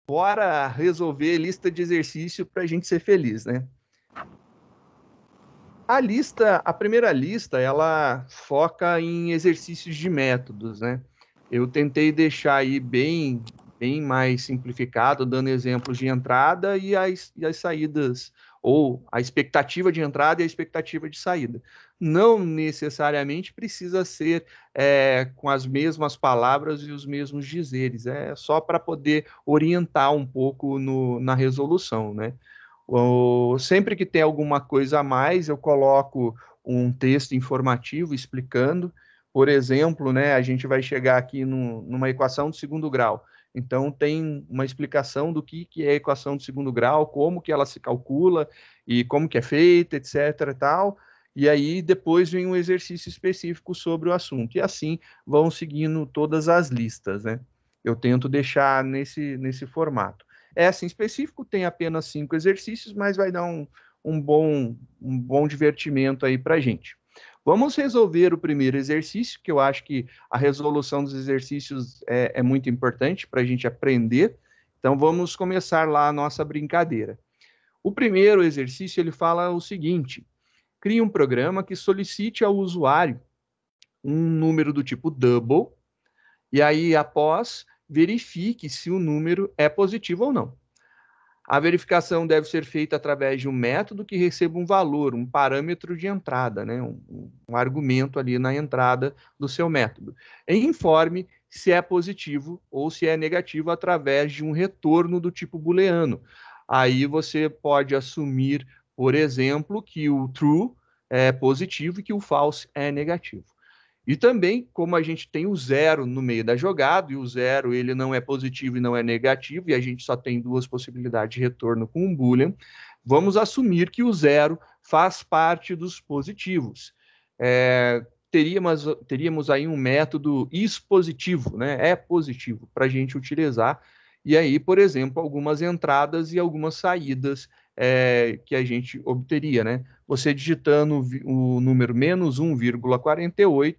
Bora resolver lista de exercício para a gente ser feliz, né? A primeira lista, ela foca em exercícios de métodos, né? Eu tentei deixar aí bem mais simplificado, dando exemplos de entrada e as saídas, ou a expectativa de entrada e a expectativa de saída. Não necessariamente precisa ser com as mesmas palavras e os mesmos dizeres, é só para poder orientar um pouco na resolução, né? Sempre que tem alguma coisa a mais, eu coloco um texto informativo explicando. Por exemplo, né, a gente vai chegar aqui numa equação de segundo grau. Então, tem uma explicação do que é a equação de segundo grau, como que ela se calcula e como que é feita, etc. e tal. E aí, depois vem um exercício específico sobre o assunto. E assim vão seguindo todas as listas, né? Eu tento deixar nesse formato. Essa em específico tem apenas 5 exercícios, mas vai dar um bom divertimento aí para a gente. Vamos resolver o primeiro exercício, que eu acho que a resolução dos exercícios é muito importante para a gente aprender. Então, vamos começar lá a nossa brincadeira. O primeiro exercício, ele fala o seguinte: crie um programa que solicite ao usuário um número do tipo double, e aí, após, verifique se o número é positivo ou não. A verificação deve ser feita através de um método que receba um valor, um parâmetro de entrada, né? um argumento ali na entrada do seu método. E informe se é positivo ou se é negativo através de um retorno do tipo booleano. Aí você pode assumir, por exemplo, que o true é positivo e que o false é negativo. E também, como a gente tem o zero no meio da jogada, e o zero ele não é positivo e não é negativo, e a gente só tem duas possibilidades de retorno com um boolean, vamos assumir que o zero faz parte dos positivos. Teríamos aí um método expositivo, né? É positivo para a gente utilizar. E aí, por exemplo, algumas entradas e algumas saídas que a gente obteria, né? Você digitando o número menos 1,48,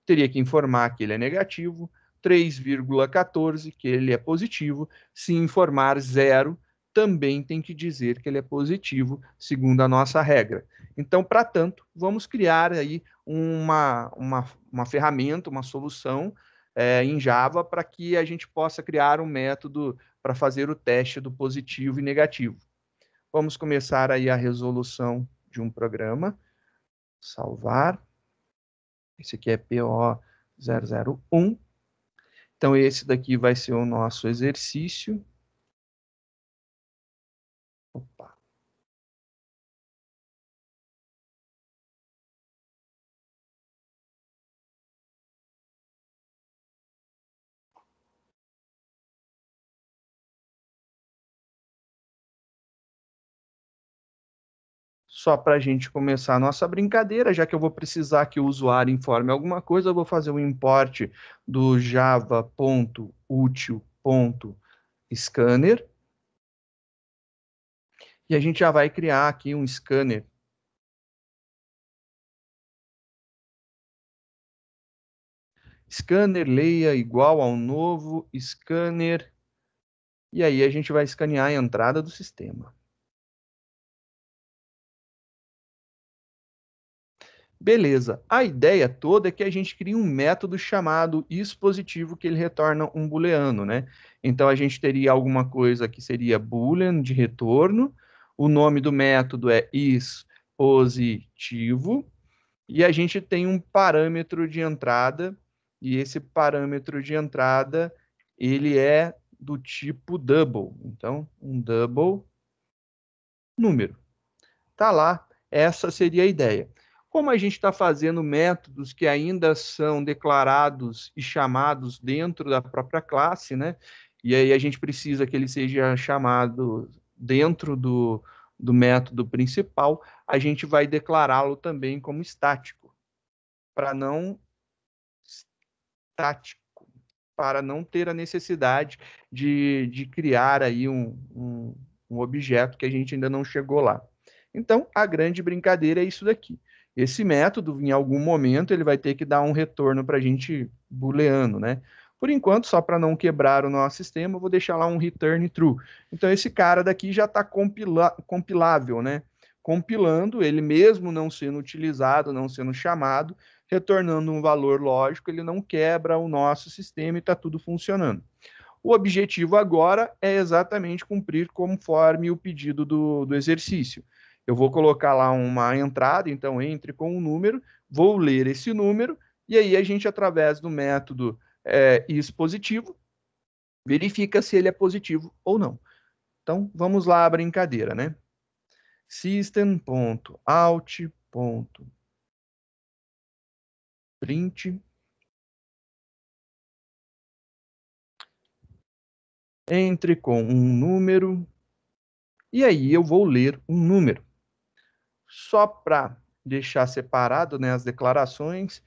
teria que informar que ele é negativo, 3,14 que ele é positivo. Se informar zero, também tem que dizer que ele é positivo, segundo a nossa regra. Então, para tanto, vamos criar aí uma ferramenta, uma solução em Java para que a gente possa criar um método para fazer o teste do positivo e negativo. Vamos começar aí a resolução de um programa. Salvar. Esse aqui é PO001. Então, esse daqui vai ser o nosso exercício. Opa. Só para a gente começar a nossa brincadeira, já que eu vou precisar que o usuário informe alguma coisa, eu vou fazer um import do java.util.scanner. E a gente já vai criar aqui um scanner. Scanner leia igual ao novo scanner. E aí a gente vai escanear a entrada do sistema. Beleza. A ideia toda é que a gente crie um método chamado ispositivo que ele retorna um booleano, né? Então a gente teria alguma coisa que seria boolean de retorno. O nome do método é ispositivo e a gente tem um parâmetro de entrada e esse parâmetro de entrada ele é do tipo double. Então, um double número. Tá lá, essa seria a ideia. Como a gente está fazendo métodos que ainda são declarados e chamados dentro da própria classe, né? E aí a gente precisa que ele seja chamado dentro do método principal, a gente vai declará-lo também como estático, para não estático, para não ter a necessidade de criar aí um objeto que a gente ainda não chegou lá. Então, a grande brincadeira é isso daqui. Esse método, em algum momento, ele vai ter que dar um retorno para a gente booleano, né? Por enquanto, só para não quebrar o nosso sistema, eu vou deixar lá um return true. Então, esse cara daqui já está compilável, né? Compilando, ele mesmo não sendo utilizado, não sendo chamado, retornando um valor lógico, ele não quebra o nosso sistema e está tudo funcionando. O objetivo agora é exatamente cumprir conforme o pedido do exercício. Eu vou colocar lá uma entrada, então entre com um número, vou ler esse número, e aí a gente, através do método isPositivo, verifica se ele é positivo ou não. Então, vamos lá a brincadeira, né? System.out.print entre com um número, e aí eu vou ler um número. Só para deixar separado, né, as declarações,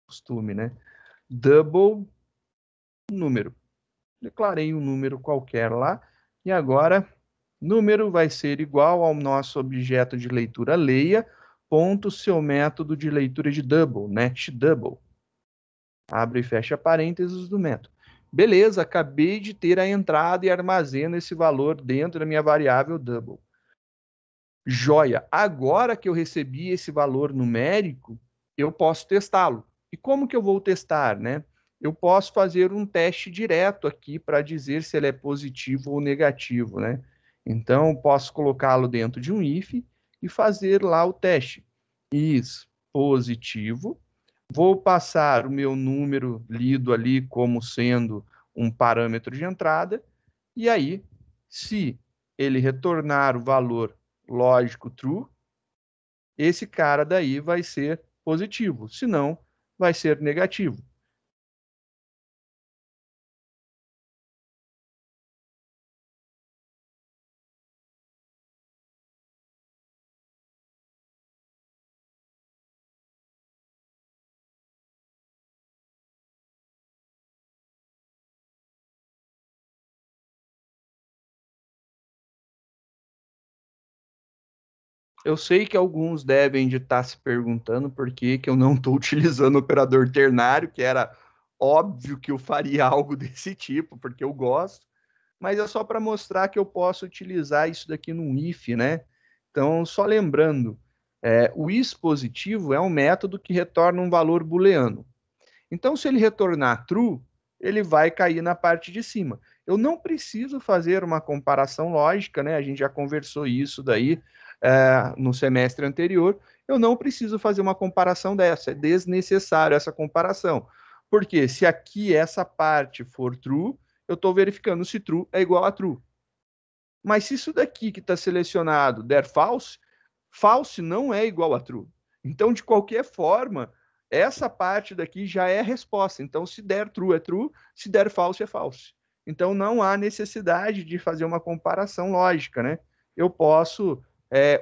costume, né? Double número. Declarei um número qualquer lá, e agora número vai ser igual ao nosso objeto de leitura leia, ponto seu método de leitura de double, netDouble. Abre e fecha parênteses do método. Beleza, acabei de ter a entrada e armazeno esse valor dentro da minha variável double. Joia, agora que eu recebi esse valor numérico, eu posso testá-lo. E como que eu vou testar, né? Eu posso fazer um teste direto aqui para dizer se ele é positivo ou negativo, né? Então, posso colocá-lo dentro de um if e fazer lá o teste. Is positivo. Vou passar o meu número lido ali como sendo um parâmetro de entrada. E aí, se ele retornar o valor lógico true, esse cara daí vai ser positivo, senão vai ser negativo. Eu sei que alguns devem de estar se perguntando por que eu não estou utilizando o operador ternário, que era óbvio que eu faria algo desse tipo, porque eu gosto, mas é só para mostrar que eu posso utilizar isso daqui num if, né? Então, só lembrando, o is positivo é um método que retorna um valor booleano. Então, se ele retornar true, ele vai cair na parte de cima. Eu não preciso fazer uma comparação lógica, né? A gente já conversou isso daí no semestre anterior. Eu não preciso fazer uma comparação dessa, é desnecessário essa comparação. Porque se aqui essa parte for true, eu estou verificando se true é igual a true. Mas se isso daqui que está selecionado der false, false não é igual a true. Então, de qualquer forma, essa parte daqui já é a resposta. Então, se der true é true, se der false é false. Então, não há necessidade de fazer uma comparação lógica, né? Eu posso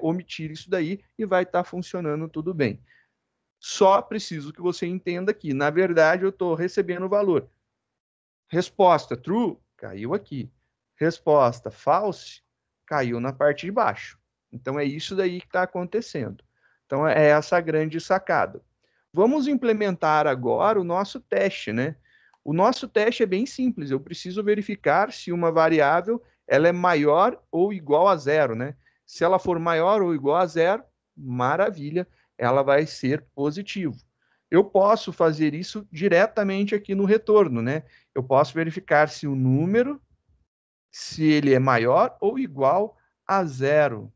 omitir isso daí e vai estar funcionando tudo bem. Só preciso que você entenda que, na verdade, eu estou recebendo o valor. Resposta true, caiu aqui. Resposta false, caiu na parte de baixo. Então é isso daí que está acontecendo. Então é essa a grande sacada. Vamos implementar agora o nosso teste, né? O nosso teste é bem simples. Eu preciso verificar se uma variável ela é maior ou igual a zero, né? Se ela for maior ou igual a zero, maravilha, ela vai ser positivo. Eu posso fazer isso diretamente aqui no retorno, né? Eu posso verificar se o número, se ele é maior ou igual a zero.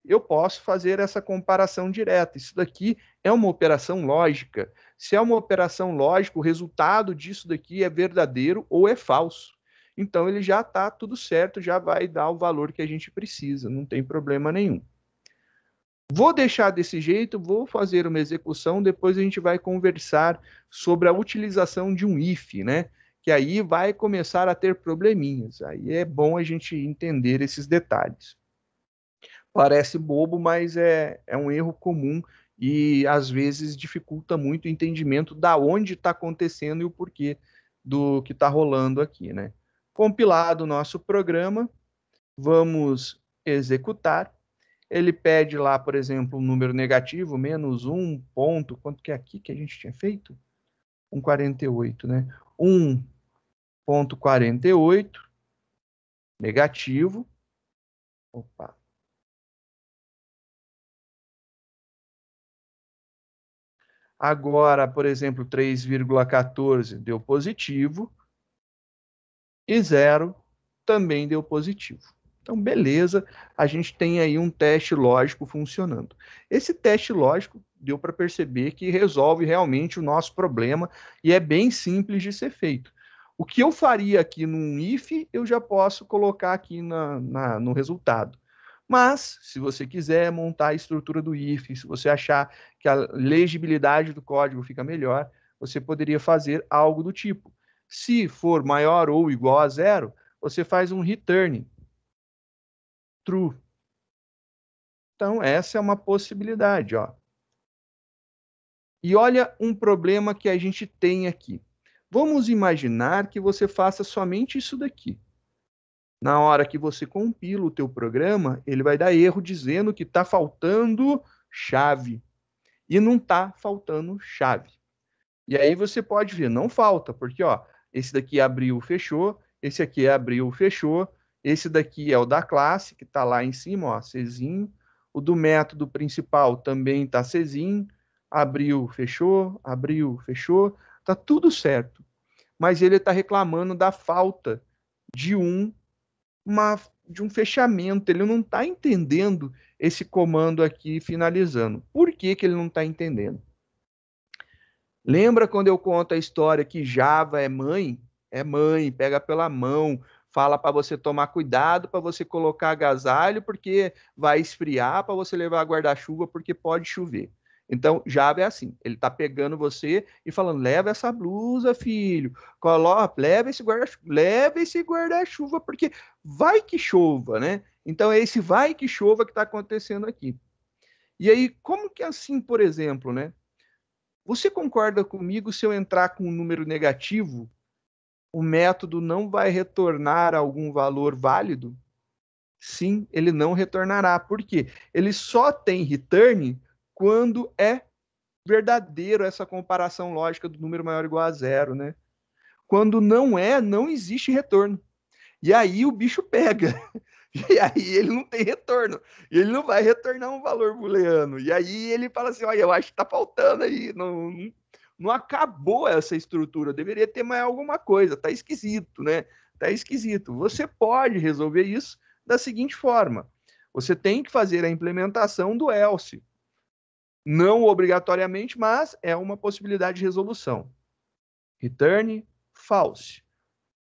Eu posso fazer essa comparação direta. Isso daqui é uma operação lógica. Se é uma operação lógica, o resultado disso daqui é verdadeiro ou é falso. Então ele já está tudo certo, já vai dar o valor que a gente precisa, não tem problema nenhum. Vou deixar desse jeito, vou fazer uma execução, depois a gente vai conversar sobre a utilização de um if, né? Que aí vai começar a ter probleminhas. Aí é bom a gente entender esses detalhes. Parece bobo, mas é um erro comum e às vezes dificulta muito o entendimento da onde está acontecendo e o porquê do que está rolando aqui, né? Compilado o nosso programa, vamos executar. Ele pede lá, por exemplo, um número negativo, menos um ponto, quanto que é aqui que a gente tinha feito? 1,48, né? 1,48 negativo. Opa. Agora, por exemplo, 3,14 deu positivo e 0 também deu positivo. Então, beleza, a gente tem aí um teste lógico funcionando. Esse teste lógico deu para perceber que resolve realmente o nosso problema e é bem simples de ser feito. O que eu faria aqui num if, eu já posso colocar aqui no resultado. Mas, se você quiser montar a estrutura do if, se você achar que a legibilidade do código fica melhor, você poderia fazer algo do tipo. Se for maior ou igual a 0, você faz um return true. Então, essa é uma possibilidade, ó. E olha um problema que a gente tem aqui. Vamos imaginar que você faça somente isso daqui. Na hora que você compila o teu programa, ele vai dar erro dizendo que está faltando chave. E não está faltando chave. E aí você pode ver, não falta, porque ó, esse daqui abriu, fechou, esse aqui abriu, fechou, esse daqui é o da classe, que está lá em cima, ó, Czinho. O do método principal também está Czinho, abriu, fechou, tá tudo certo. Mas ele está reclamando da falta de de um fechamento, ele não está entendendo esse comando aqui finalizando. Por que que ele não está entendendo? Lembra quando eu conto a história que Java é mãe? É mãe, pega pela mão, fala para você tomar cuidado, para você colocar agasalho, porque vai esfriar, para você levar guarda-chuva, porque pode chover. Então, Java é assim, ele está pegando você e falando, leva essa blusa, filho, coloca, leva esse guarda-chuva, porque vai que chova, né? Então, é esse vai que chova que está acontecendo aqui. E aí, como que é assim, por exemplo, né? Você concorda comigo se eu entrar com um número negativo, o método não vai retornar algum valor válido? Sim, ele não retornará. Por quê? Ele só tem return quando é verdadeiro essa comparação lógica do número maior ou igual a 0, né? Quando não é, não existe retorno. E aí o bicho pega. E aí ele não tem retorno. E ele não vai retornar um valor booleano. E aí ele fala assim: olha, eu acho que tá faltando aí. Não acabou essa estrutura. Deveria ter mais alguma coisa. Tá esquisito, né? Tá esquisito. Você pode resolver isso da seguinte forma: você tem que fazer a implementação do else. Não obrigatoriamente, mas é uma possibilidade de resolução. Return false.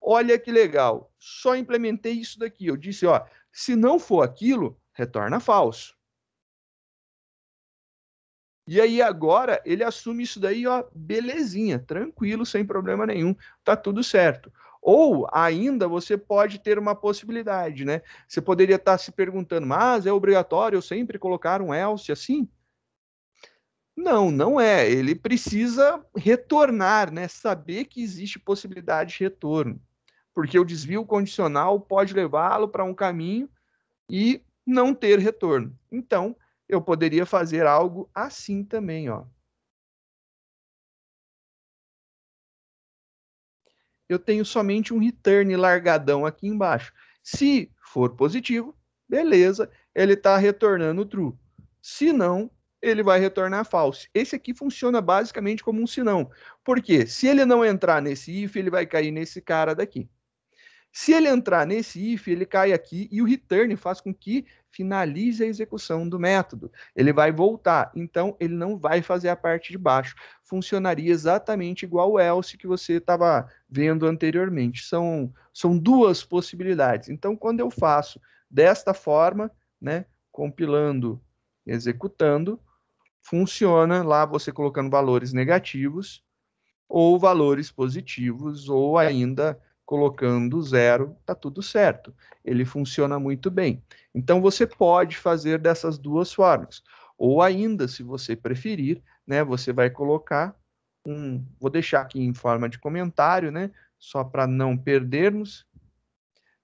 Olha que legal, só implementei isso daqui. Eu disse, ó, se não for aquilo, retorna falso. E aí agora ele assume isso daí, ó, belezinha, tranquilo, sem problema nenhum, tá tudo certo. Ou ainda você pode ter uma possibilidade, né? Você poderia estar se perguntando, mas é obrigatório eu sempre colocar um else assim? Não, não é. Ele precisa retornar, né? Saber que existe possibilidade de retorno. Porque o desvio condicional pode levá-lo para um caminho e não ter retorno. Então, eu poderia fazer algo assim também, ó. Eu tenho somente um return largadão aqui embaixo. Se for positivo, beleza, ele está retornando true. Se não, ele vai retornar false. Esse aqui funciona basicamente como um senão. Por quê? Se ele não entrar nesse if, ele vai cair nesse cara daqui. Se ele entrar nesse if, ele cai aqui e o return faz com que finalize a execução do método. Ele vai voltar, então ele não vai fazer a parte de baixo. Funcionaria exatamente igual o else que você estava vendo anteriormente. São duas possibilidades. Então, quando eu faço desta forma, né, compilando, executando, funciona lá você colocando valores negativos ou valores positivos, ou ainda colocando zero, tá tudo certo. Ele funciona muito bem. Então você pode fazer dessas duas formas. Ou ainda, se você preferir, né, você vai colocar vou deixar aqui em forma de comentário, né, só para não perdermos,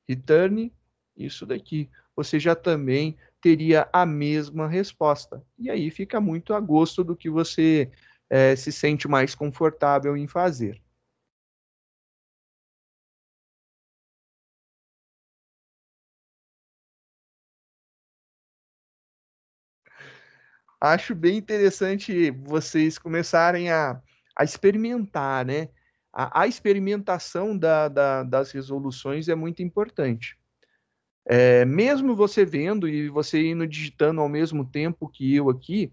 return isso daqui. Você já também teria a mesma resposta. E aí fica muito a gosto do que você se sente mais confortável em fazer. Acho bem interessante vocês começarem a experimentar, né? A experimentação das resoluções é muito importante. Mesmo você vendo e você indo digitando ao mesmo tempo que eu aqui,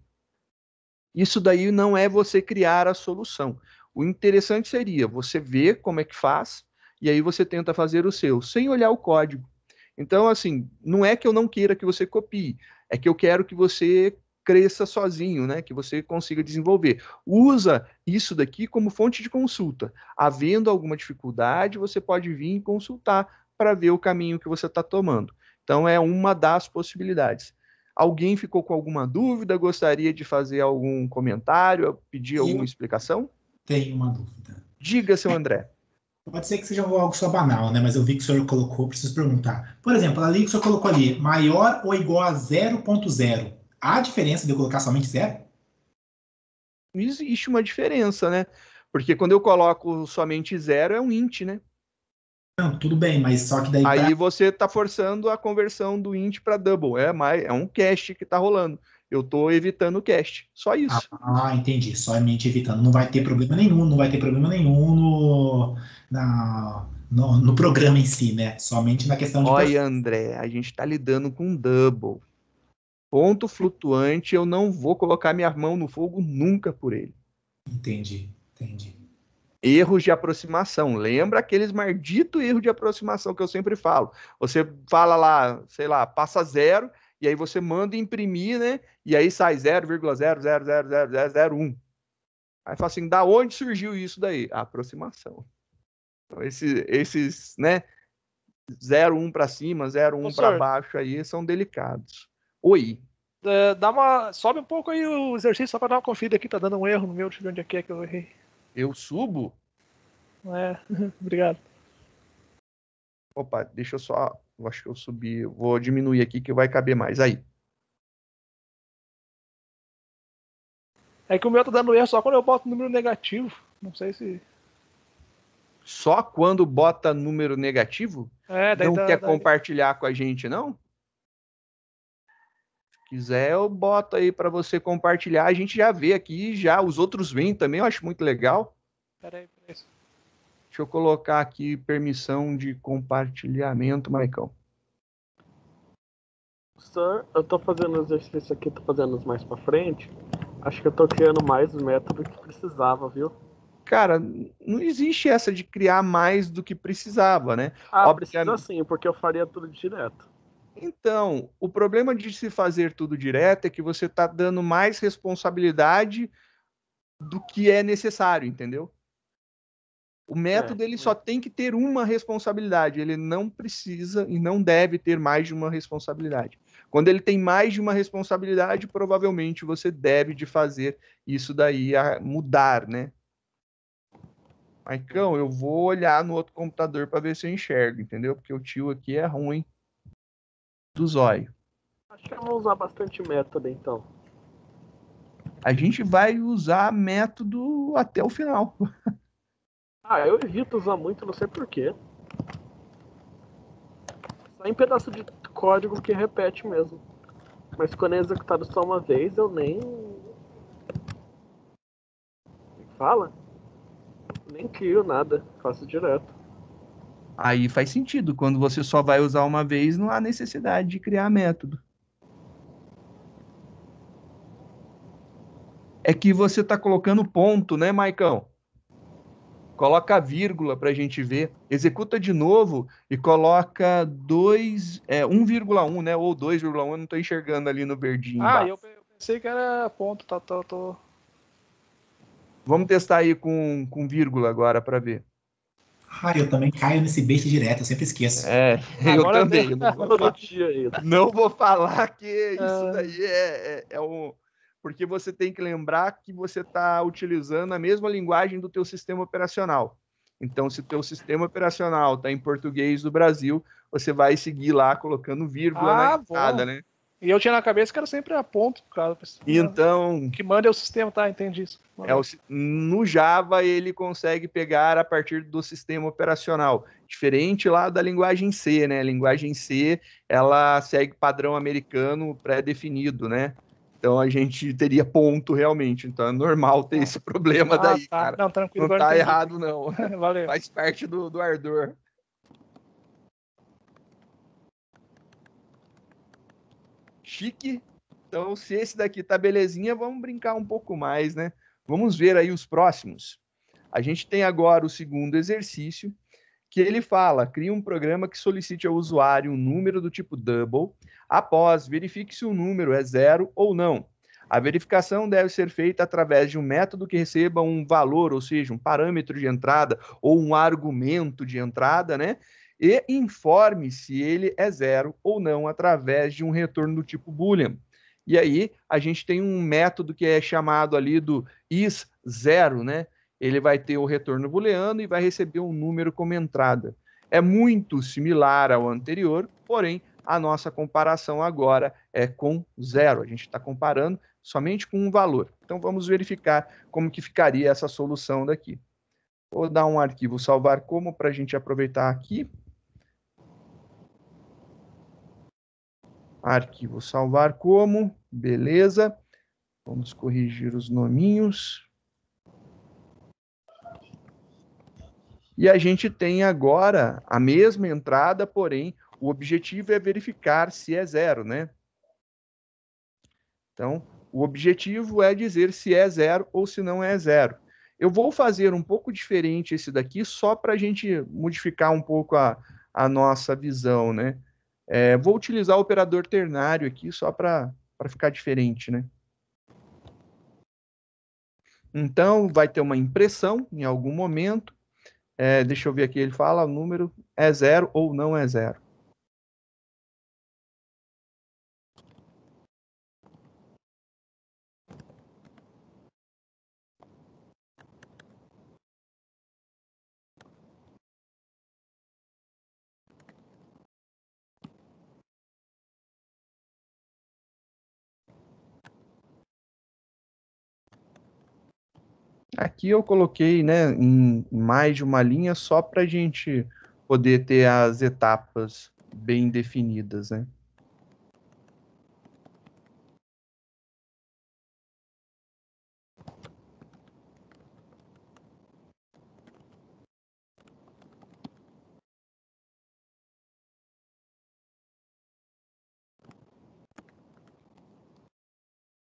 isso daí não é você criar a solução. O interessante seria você ver como é que faz e aí você tenta fazer o seu, sem olhar o código. Então, assim, não é que eu não queira que você copie, é que eu quero que você cresça sozinho, né? Que você consiga desenvolver. Usa isso daqui como fonte de consulta. Havendo alguma dificuldade, você pode vir e consultar para ver o caminho que você está tomando. Então, é uma das possibilidades. Alguém ficou com alguma dúvida? Gostaria de fazer algum comentário, pedir alguma Eu explicação? tenho uma dúvida. Diga, seu André. Pode ser que seja algo só banal, né? Mas eu vi que o senhor colocou, preciso perguntar. Por exemplo, ali que o senhor colocou ali, maior ou igual a 0,0. Há diferença de eu colocar somente zero? Existe uma diferença, né? Porque quando eu coloco somente zero, é um int, né? Não, tudo bem, mas só que daí para. Aí você está forçando a conversão do int para double. É um cache que está rolando. Eu estou evitando o cache. Só isso. Entendi. Somente evitando. Não vai ter problema nenhum, não vai ter problema nenhum no programa em si, né? Somente na questão de Olha, performance. André, a gente está lidando com double. Ponto flutuante, eu não vou colocar minha mão no fogo nunca por ele. Entendi, entendi. Erros de aproximação. Lembra aqueles malditos erros de aproximação que eu sempre falo. Você fala lá, sei lá, passa zero, e aí você manda imprimir, né? E aí sai 0,0000001. Aí fala assim, da onde surgiu isso daí? A aproximação. Então, esses, né, 0,1 para cima, 0,1 para Professor, baixo aí são delicados. Oi. sobe um pouco aí o exercício só pra dar uma conferida aqui, tá dando um erro no meu, deixa eu ver onde é que eu errei. Eu subo? É, obrigado. Opa, deixa eu só. Eu acho que eu subi. Vou diminuir aqui que vai caber mais. Aí. É que o meu tá dando erro só quando eu boto número negativo. Não sei se. Só quando bota número negativo? Daí Não quer compartilhar com a gente, não? Se quiser, eu boto aí para você compartilhar. A gente já vê aqui, já os outros vêm também, eu acho muito legal. Peraí. Deixa eu colocar aqui permissão de compartilhamento, Maicão. Sir, eu tô fazendo exercício aqui, tô fazendo mais pra frente. Acho que eu tô criando mais método que precisava, viu? Cara, não existe essa de criar mais do que precisava, né? Precisa sim, porque eu faria tudo direto. Então, o problema de se fazer tudo direto é que você está dando mais responsabilidade do que é necessário, entendeu? O método ele só tem que ter uma responsabilidade, ele não precisa e não deve ter mais de uma responsabilidade. Quando ele tem mais de uma responsabilidade, provavelmente você deve de fazer isso daí a mudar, né? Maicão, eu vou olhar no outro computador para ver se eu enxergo, entendeu? Porque o tio aqui é ruim do zóio. Acho que eu vou usar bastante método, então. A gente vai usar método até o final. Eu evito usar muito, não sei porquê. Só em pedaço de código que repete mesmo. Mas quando é executado só uma vez, eu nem... Fala? Nem crio nada, faço direto. Aí faz sentido. Quando você só vai usar uma vez, não há necessidade de criar método. É que você está colocando ponto, né, Maicão? Coloca vírgula para a gente ver. Executa de novo e coloca 1,1, né? Ou 2,1, eu não estou enxergando ali no verdinho embaixo. Eu pensei que era ponto, tô. Vamos testar aí com vírgula agora para ver. Eu também caio nesse bait direto, eu sempre esqueço. Eu também. Eu não vou falar que isso daí é um... Porque você tem que lembrar que você está utilizando a mesma linguagem do teu sistema operacional. Então, se o teu sistema operacional está em português do Brasil, você vai seguir lá colocando vírgula na entrada, né? E eu tinha na cabeça que era sempre a ponto, cara. Então, Que manda é o sistema, tá? Entendi isso. No Java ele consegue pegar a partir do sistema operacional, diferente lá da linguagem C, né? A linguagem C, ela segue padrão americano pré-definido, né? Então a gente teria ponto realmente. Então é normal ter esse problema daí, tá. cara. Não, tranquilo, não tá errado, não. Valeu. Faz parte do ardor. Chique. Então, se esse daqui tá belezinha, vamos brincar um pouco mais, né? Vamos ver aí os próximos. A gente tem agora o segundo exercício, que ele fala, cria um programa que solicite ao usuário um número do tipo double. Após, verifique se o número é 0 ou não. A verificação deve ser feita através de um método que receba um valor, ou seja, um parâmetro de entrada ou um argumento de entrada, né? E informe se ele é 0 ou não através de um retorno do tipo boolean. E aí a gente tem um método que é chamado ali do is0, né? Ele vai ter o retorno booleano e vai receber um número como entrada. É muito similar ao anterior, porém a nossa comparação agora é com 0. A gente está comparando somente com um valor. Então vamos verificar como que ficaria essa solução daqui. Vou dar um arquivo salvar como para a gente aproveitar aqui. Arquivo salvar como, beleza. Vamos corrigir os nominhos. E a gente tem agora a mesma entrada, porém, o objetivo é verificar se é 0, né? Então, o objetivo é dizer se é 0 ou se não é 0. Eu vou fazer um pouco diferente esse daqui, só para a gente modificar um pouco a nossa visão, né? Vou utilizar o operador ternário aqui, só para ficar diferente, né? Então, vai ter uma impressão em algum momento. Deixa eu ver aqui, ele fala o número é 0 ou não é 0. Aqui eu coloquei, né, em mais de uma linha só para a gente poder ter as etapas bem definidas, né?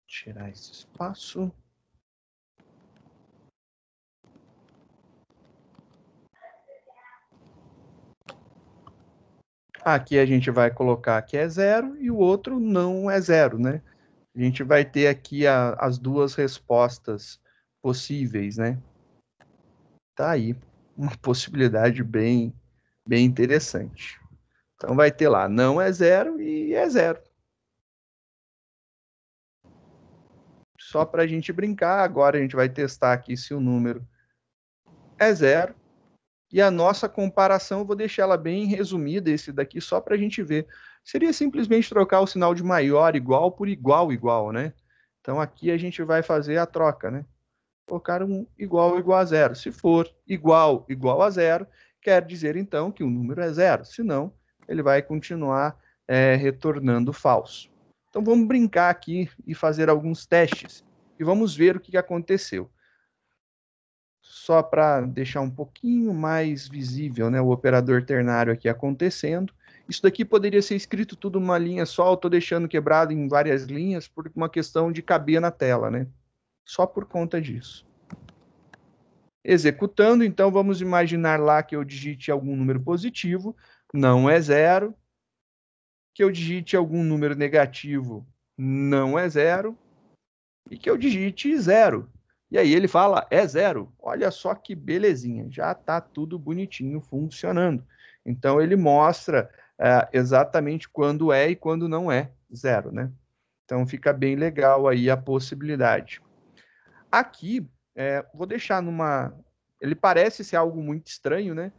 Tirar esse espaço. Aqui a gente vai colocar que é 0 e o outro não é 0, né? A gente vai ter aqui as duas respostas possíveis, né? Tá aí, uma possibilidade bem interessante. Então vai ter lá, não é 0 e é 0. Só para a gente brincar, agora a gente vai testar aqui se o número é 0. E a nossa comparação, eu vou deixar ela bem resumida, esse daqui, só para a gente ver. Seria simplesmente trocar o sinal de maior igual por igual igual, né? Então aqui a gente vai fazer a troca, né? Colocar um igual a 0. Se for igual a 0, quer dizer então que o número é 0. Se não, ele vai continuar retornando falso. Então vamos brincar aqui e fazer alguns testes. E vamos ver o que aconteceu. Só para deixar um pouquinho mais visível, né, o operador ternário aqui acontecendo. Isso daqui poderia ser escrito tudo numa linha só, eu estou deixando quebrado em várias linhas por uma questão de caber na tela, né? Só por conta disso. Executando, então vamos imaginar lá que eu digite algum número positivo, não é 0. Que eu digite algum número negativo, não é 0. E que eu digite 0. E aí ele fala, é 0. Olha só que belezinha, já está tudo bonitinho funcionando. Então ele mostra exatamente quando é e quando não é 0, né? Então fica bem legal aí a possibilidade. Aqui, vou deixar numa... Ele parece ser algo muito estranho, né?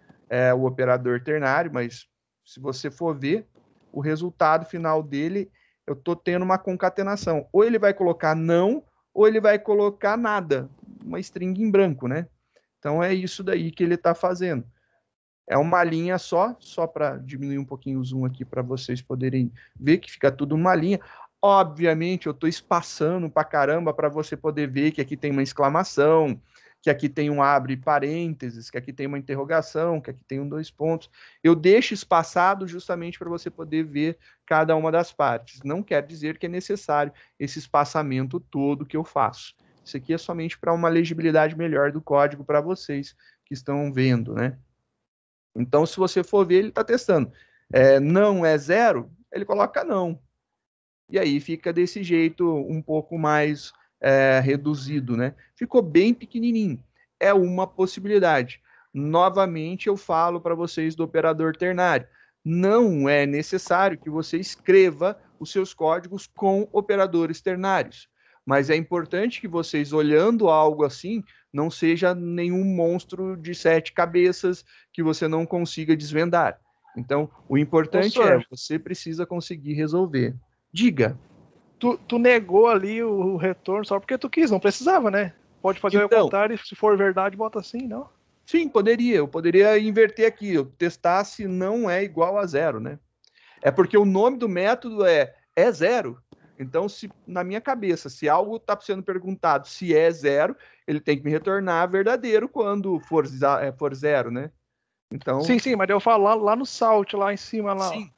O operador ternário, mas se você for ver, o resultado final dele eu estou tendo uma concatenação. Ou ele vai colocar não, ou ele vai colocar nada, uma string em branco, né? Então é isso daí que ele está fazendo. É uma linha só para diminuir um pouquinho o zoom aqui para vocês poderem ver que fica tudo numa linha. Obviamente, eu estou espaçando para caramba para você poder ver que aqui tem uma exclamação, que aqui tem um abre parênteses, que aqui tem uma interrogação, que aqui tem um 2 pontos. Eu deixo espaçado justamente para você poder ver cada uma das partes. Não quer dizer que é necessário esse espaçamento todo que eu faço. Isso aqui é somente para uma legibilidade melhor do código para vocês que estão vendo, né? Então, se você for ver, ele está testando. Não é 0, ele coloca não. E aí fica desse jeito um pouco mais reduzido, né? Ficou bem pequenininho. É uma possibilidade. Novamente, eu falo para vocês do operador ternário. Não é necessário que você escreva os seus códigos com operadores ternários. Mas é importante que vocês, olhando algo assim, não seja nenhum monstro de 7 cabeças que você não consiga desvendar. Então, o importante você precisa conseguir resolver. Diga. Tu negou ali o retorno só porque tu quis, não precisava, né? Pode fazer então, o contrário, se for verdade, bota assim, não? Sim, poderia. Eu poderia inverter aqui. Eu testar se não é igual a 0, né? É porque o nome do método é 0. Então, se na minha cabeça, se algo está sendo perguntado se é 0, ele tem que me retornar verdadeiro quando for 0, né? Então, sim, mas eu falo lá no salt, lá em cima, lá. Sim.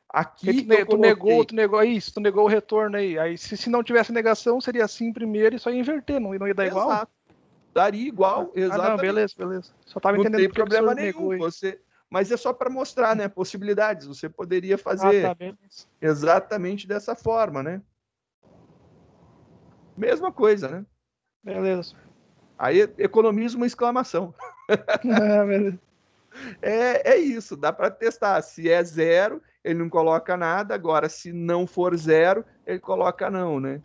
Aqui tu negou isso, tu negou o retorno aí. Aí se não tivesse negação, seria assim primeiro e só ia inverter, não ia dar igual? Exato. Daria igual, exatamente. Não, beleza. Só estava entendendo não tem problema nenhum. Mas é só para mostrar, né? Possibilidades. Você poderia fazer exatamente dessa forma, né? Mesma coisa, né? Beleza. Aí economiza uma exclamação. Beleza. É isso, dá para testar. Se é 0, ele não coloca nada. Agora, se não for 0, ele coloca não, né?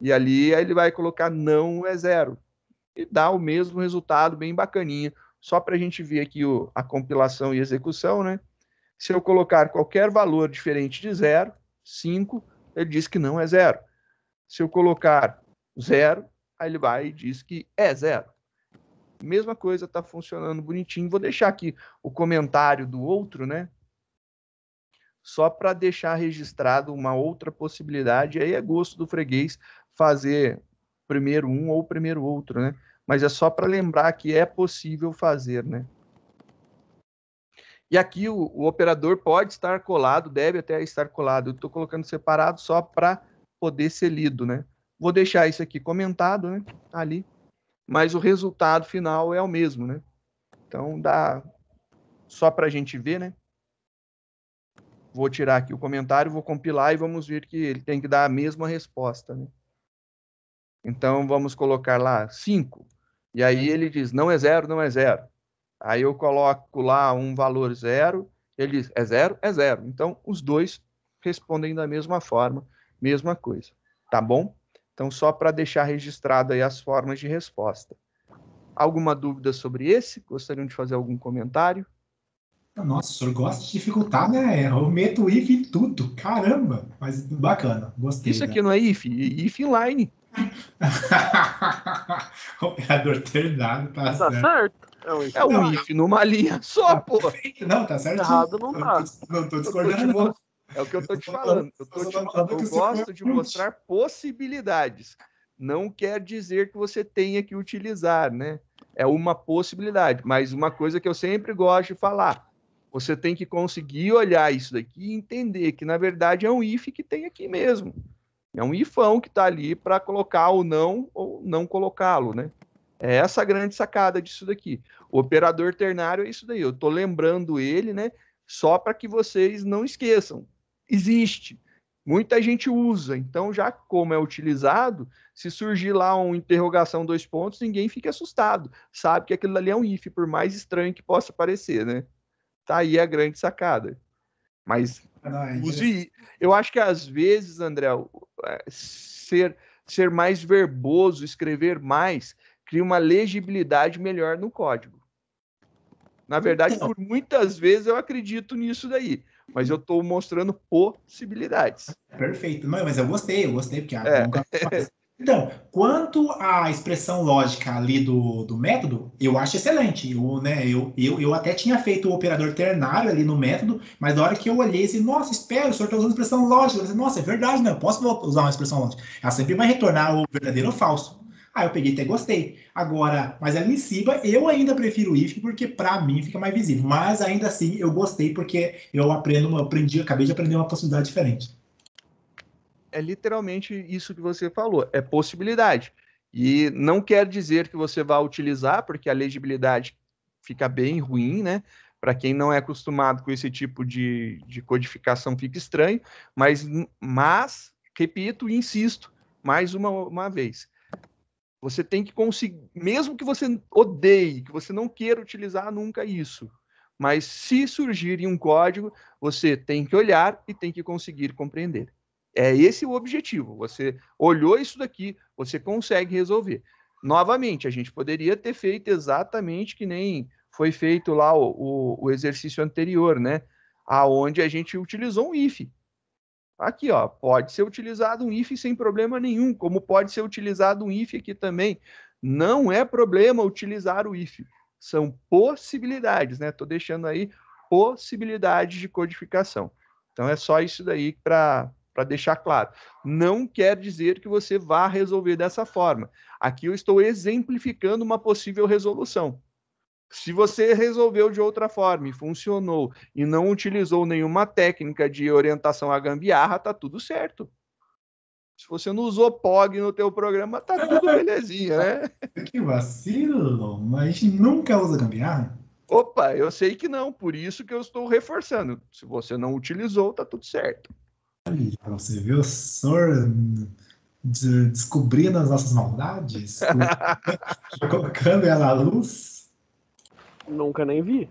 E ali ele vai colocar não é 0. E dá o mesmo resultado, bem bacaninha. Só para a gente ver aqui a compilação e execução, né? Se eu colocar qualquer valor diferente de 0, 5, ele diz que não é 0. Se eu colocar 0, aí ele vai e diz que é 0. Mesma coisa, está funcionando bonitinho. Vou deixar aqui o comentário do outro, né? Só para deixar registrado uma outra possibilidade. Aí é gosto do freguês fazer primeiro um ou primeiro outro, né? Mas é só para lembrar que é possível fazer, né? E aqui o operador pode estar colado, deve até estar colado. Eu estou colocando separado só para poder ser lido, né? Vou deixar isso aqui comentado, né? Ali. Mas o resultado final é o mesmo, né? Então dá só para a gente ver, né? Vou tirar aqui o comentário, vou compilar e vamos ver que ele tem que dar a mesma resposta, né? Então vamos colocar lá 5. E aí ele diz, não é 0, não é 0. Aí eu coloco lá um valor 0, ele diz, é 0? É 0. Então os dois respondem da mesma forma, mesma coisa. Tá bom? Então só para deixar registrado aí as formas de resposta. Alguma dúvida sobre esse? Gostariam de fazer algum comentário? Nossa, o senhor gosta de dificultar, né? Eu meto if em tudo. Caramba! Mas bacana, gostei. Isso aqui não é if, if inline. Operador ternado, tá certo. Certo. É um if numa linha só, pô. Não, tá certo. Errado não tá. Não tô discordando, não. É o que eu tô te falando. Eu gosto de mostrar possibilidades. Não quer dizer que você tenha que utilizar, né? É uma possibilidade. Mas uma coisa que eu sempre gosto de falar, você tem que conseguir olhar isso daqui e entender que, na verdade, é um if que tem aqui mesmo. É um ifão que está ali para colocar ou não colocá-lo, né? É essa a grande sacada disso daqui. O operador ternário é isso daí. Eu estou lembrando ele, né? Só para que vocês não esqueçam. Existe. Muita gente usa. Então, já como é utilizado, se surgir lá uma interrogação 2 pontos, ninguém fica assustado. Sabe que aquilo ali é um if, por mais estranho que possa parecer, né? Tá aí a grande sacada. Mas eu acho que às vezes, André, ser mais verboso, escrever mais, cria uma legibilidade melhor no código. Na verdade, por muitas vezes eu acredito nisso daí. mas eu estou mostrando possibilidades. Perfeito. Não, mas eu gostei, porque nunca faz. Então, quanto à expressão lógica ali do método, eu acho excelente. Eu até tinha feito o operador ternário ali no método, mas na hora que eu olhei, assim, nossa, espera, o senhor está usando expressão lógica. Eu disse, nossa, é verdade, né? Eu posso usar uma expressão lógica. Ela sempre vai retornar o verdadeiro ou falso. Aí eu peguei e até gostei. Agora, mas ali em cima, eu ainda prefiro o if, porque para mim fica mais visível. Mas ainda assim, eu gostei, porque acabei de aprender uma possibilidade diferente. É literalmente isso que você falou, é possibilidade. E não quer dizer que você vá utilizar, porque a legibilidade fica bem ruim, né? Para quem não é acostumado com esse tipo de codificação, fica estranho, mas repito e insisto, mais uma vez, você tem que conseguir, mesmo que você odeie, que você não queira utilizar nunca isso, mas se surgir em um código, você tem que olhar e tem que conseguir compreender. É esse o objetivo. Você olhou isso daqui, você consegue resolver. Novamente, a gente poderia ter feito exatamente que nem foi feito lá o exercício anterior, né? Aonde a gente utilizou um if. Aqui, ó, pode ser utilizado um if sem problema nenhum, como pode ser utilizado um if aqui também. Não é problema utilizar o if. São possibilidades, né? Estou deixando aí possibilidades de codificação. Então é só isso daí para deixar claro. Não quer dizer que você vá resolver dessa forma. Aqui eu estou exemplificando uma possível resolução. Se você resolveu de outra forma e funcionou e não utilizou nenhuma técnica de orientação à gambiarra, tá tudo certo. Se você não usou POG no teu programa, tá tudo belezinha, né? Que vacilo, mas a gente nunca usa gambiarra. Opa, eu sei que não, por isso que eu estou reforçando. Se você não utilizou, tá tudo certo. Para você ver o senhor descobrindo as nossas maldades, colocando ela à luz. Nunca nem vi.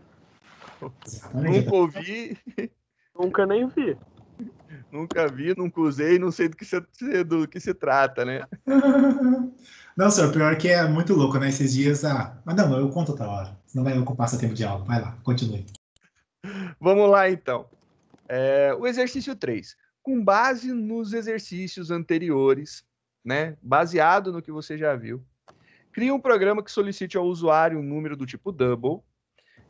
Nunca ouvi. Nunca nem vi. Nunca vi, nunca usei, não sei do que se trata, né? Não, senhor, pior que é muito louco, né? Esses dias. Mas não, eu conto outra hora. Senão vai ocupar seu tempo de aula. Vai lá, continue. Vamos lá, então. O exercício 3. Com base nos exercícios anteriores, né? Baseado no que você já viu, crie um programa que solicite ao usuário um número do tipo double,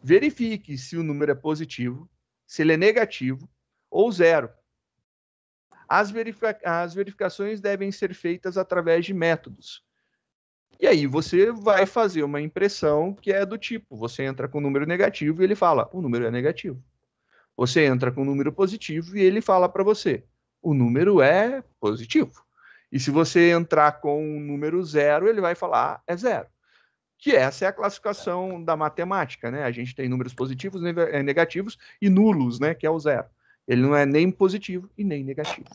verifique se o número é positivo, se ele é negativo ou zero. As verificações devem ser feitas através de métodos. E aí você vai fazer uma impressão que é do tipo, você entra com um número negativo e ele fala, o número é negativo. Você entra com um número positivo e ele fala para você, o número é positivo. E se você entrar com um número zero, ele vai falar, é zero. Que essa é a classificação da matemática, né? A gente tem números positivos, negativos e nulos, né? Que é o zero. Ele não é nem positivo e nem negativo.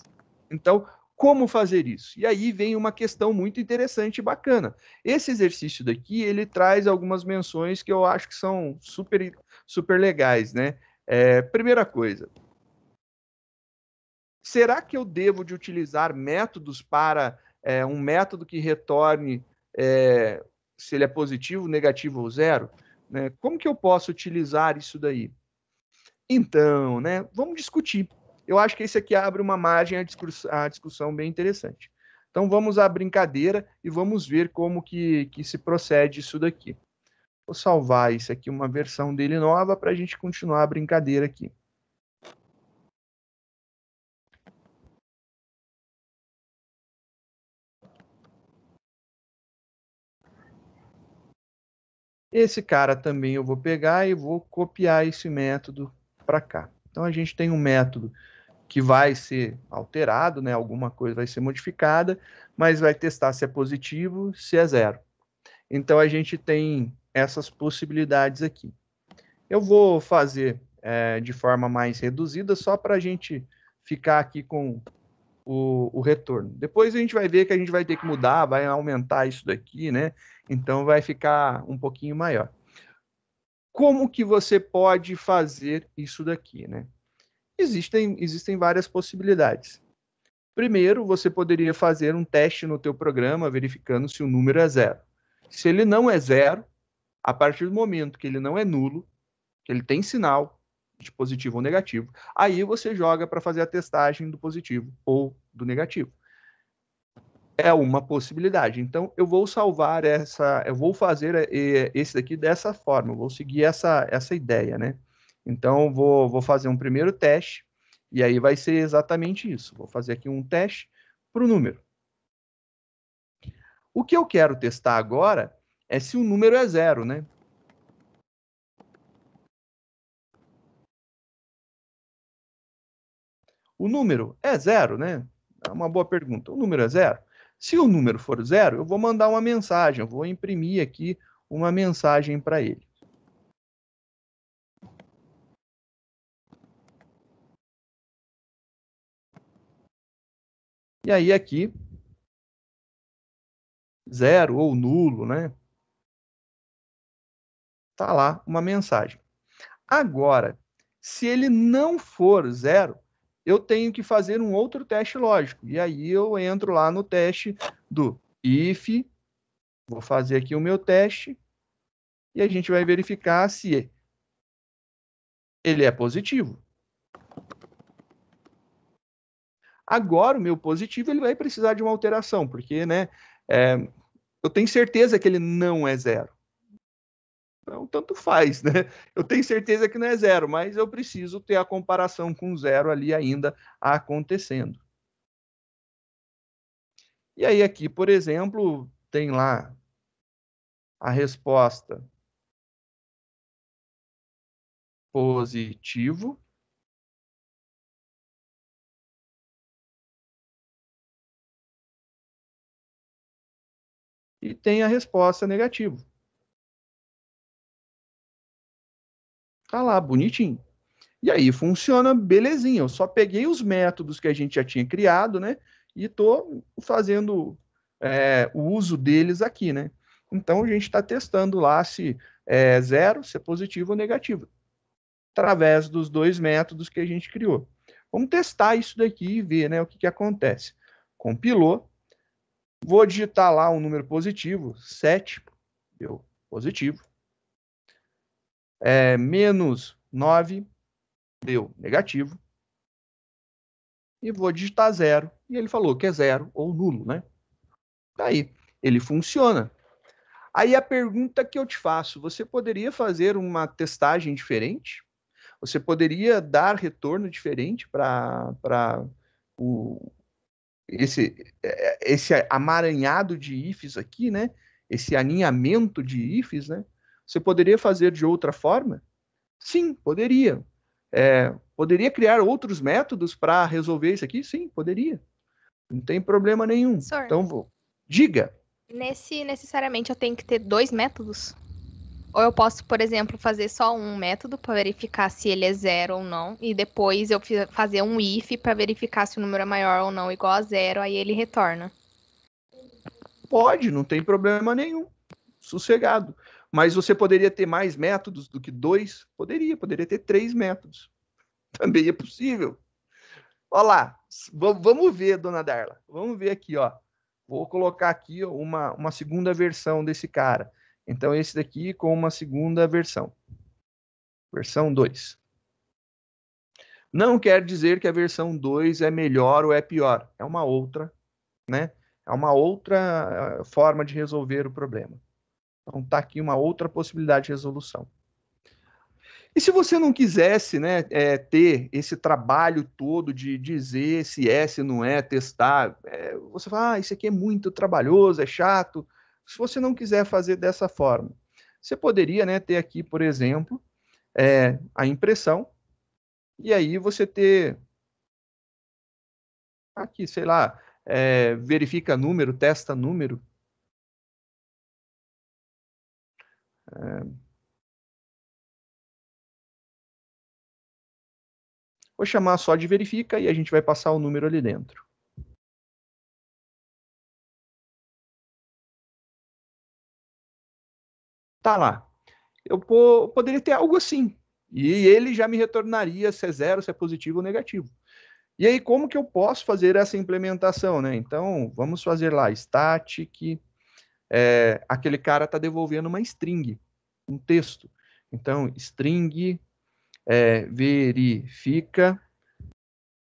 Então, como fazer isso? E aí vem uma questão muito interessante e bacana. Esse exercício daqui, ele traz algumas menções que eu acho que são super legais, né? Primeira coisa, será que eu devo de utilizar métodos para um método que retorne se ele é positivo, negativo ou zero? Né? Como que eu posso utilizar isso daí? Então, né, vamos discutir. Eu acho que esse aqui abre uma margem à discussão bem interessante. Então, vamos à brincadeira e vamos ver como que se procede isso daqui. Vou salvar isso aqui, uma versão dele nova, para a gente continuar a brincadeira aqui. Esse cara também eu vou pegar e vou copiar esse método para cá. Então, a gente tem um método que vai ser alterado, né? Alguma coisa vai ser modificada, mas vai testar se é positivo, se é zero. Então, a gente tem essas possibilidades aqui. Eu vou fazer de forma mais reduzida, só para a gente ficar aqui com o retorno. Depois a gente vai ver que a gente vai ter que mudar, vai aumentar isso daqui, né? Então, vai ficar um pouquinho maior. Como que você pode fazer isso daqui, né? Existem várias possibilidades. Primeiro, você poderia fazer um teste no teu programa, verificando se o número é zero. Se ele não é zero, a partir do momento que ele não é nulo, que ele tem sinal, de positivo ou negativo. Aí você joga para fazer a testagem do positivo ou do negativo. É uma possibilidade. Então, eu vou salvar eu vou fazer esse daqui dessa forma, eu vou seguir essa ideia, né? Então, vou fazer um primeiro teste, e aí vai ser exatamente isso. Vou fazer aqui um teste para o número. O que eu quero testar agora é se o número é zero, né? O número é zero, né? É uma boa pergunta. O número é zero? Se o número for zero, eu vou mandar uma mensagem, eu vou imprimir aqui uma mensagem para ele. E aí aqui, zero ou nulo, né? Tá lá uma mensagem. Agora, se ele não for zero, eu tenho que fazer um outro teste lógico. E aí eu entro lá no teste do if, vou fazer aqui o meu teste, e a gente vai verificar se ele é positivo. Agora, o meu positivo ele vai precisar de uma alteração, porque né, eu tenho certeza que ele não é zero. Então, tanto faz, né? Eu tenho certeza que não é zero, mas eu preciso ter a comparação com zero ali ainda acontecendo. E aí aqui, por exemplo, tem lá a resposta positivo. E tem a resposta negativo. Tá lá, bonitinho. E aí funciona belezinha. Eu só peguei os métodos que a gente já tinha criado, né? E estou fazendo o uso deles aqui, né? Então a gente está testando lá se é zero, se é positivo ou negativo, através dos dois métodos que a gente criou. Vamos testar isso daqui e ver, né, o que acontece. Compilou, vou digitar lá um número positivo, 7, deu positivo. Menos 9, deu negativo. E vou digitar 0. E ele falou que é 0 ou nulo, né? Daí, ele funciona. Aí a pergunta que eu te faço, você poderia fazer uma testagem diferente? Você poderia dar retorno diferente para esse amaranhado de ifs aqui, né? Esse aninhamento de ifs, né? Você poderia fazer de outra forma? Sim, poderia. Poderia criar outros métodos para resolver isso aqui? Sim, poderia. Não tem problema nenhum. Professor, Então, diga. necessariamente eu tenho que ter dois métodos? Ou eu posso, por exemplo, fazer só um método para verificar se ele é zero ou não, e depois eu fazer um if para verificar se o número é maior ou não, igual a zero, aí ele retorna. Pode, não tem problema nenhum. Sossegado. Mas você poderia ter mais métodos do que dois? Poderia ter 3 métodos. Também é possível. Olha lá, vamos ver, dona Darla. Vamos ver aqui, ó. Vou colocar aqui uma segunda versão desse cara. Então, esse daqui com uma segunda versão. Versão 2. Não quer dizer que a versão 2 é melhor ou é pior. É uma outra, né? É uma outra forma de resolver o problema. Então, tá aqui uma outra possibilidade de resolução. E se você não quisesse, né, ter esse trabalho todo de dizer se é, se não é, testar, você fala, isso aqui é muito trabalhoso, é chato. Se você não quiser fazer dessa forma, você poderia, né, ter aqui, por exemplo, a impressão, e aí você ter aqui, sei lá, verifica número, testa número. Vou chamar só de verifica e a gente vai passar o número ali dentro. Tá lá. Eu poderia ter algo assim. E ele já me retornaria se é zero, se é positivo ou negativo. E aí, como que eu posso fazer essa implementação, né? Então, vamos fazer lá, static, aquele cara está devolvendo uma string, um texto. Então, string verifica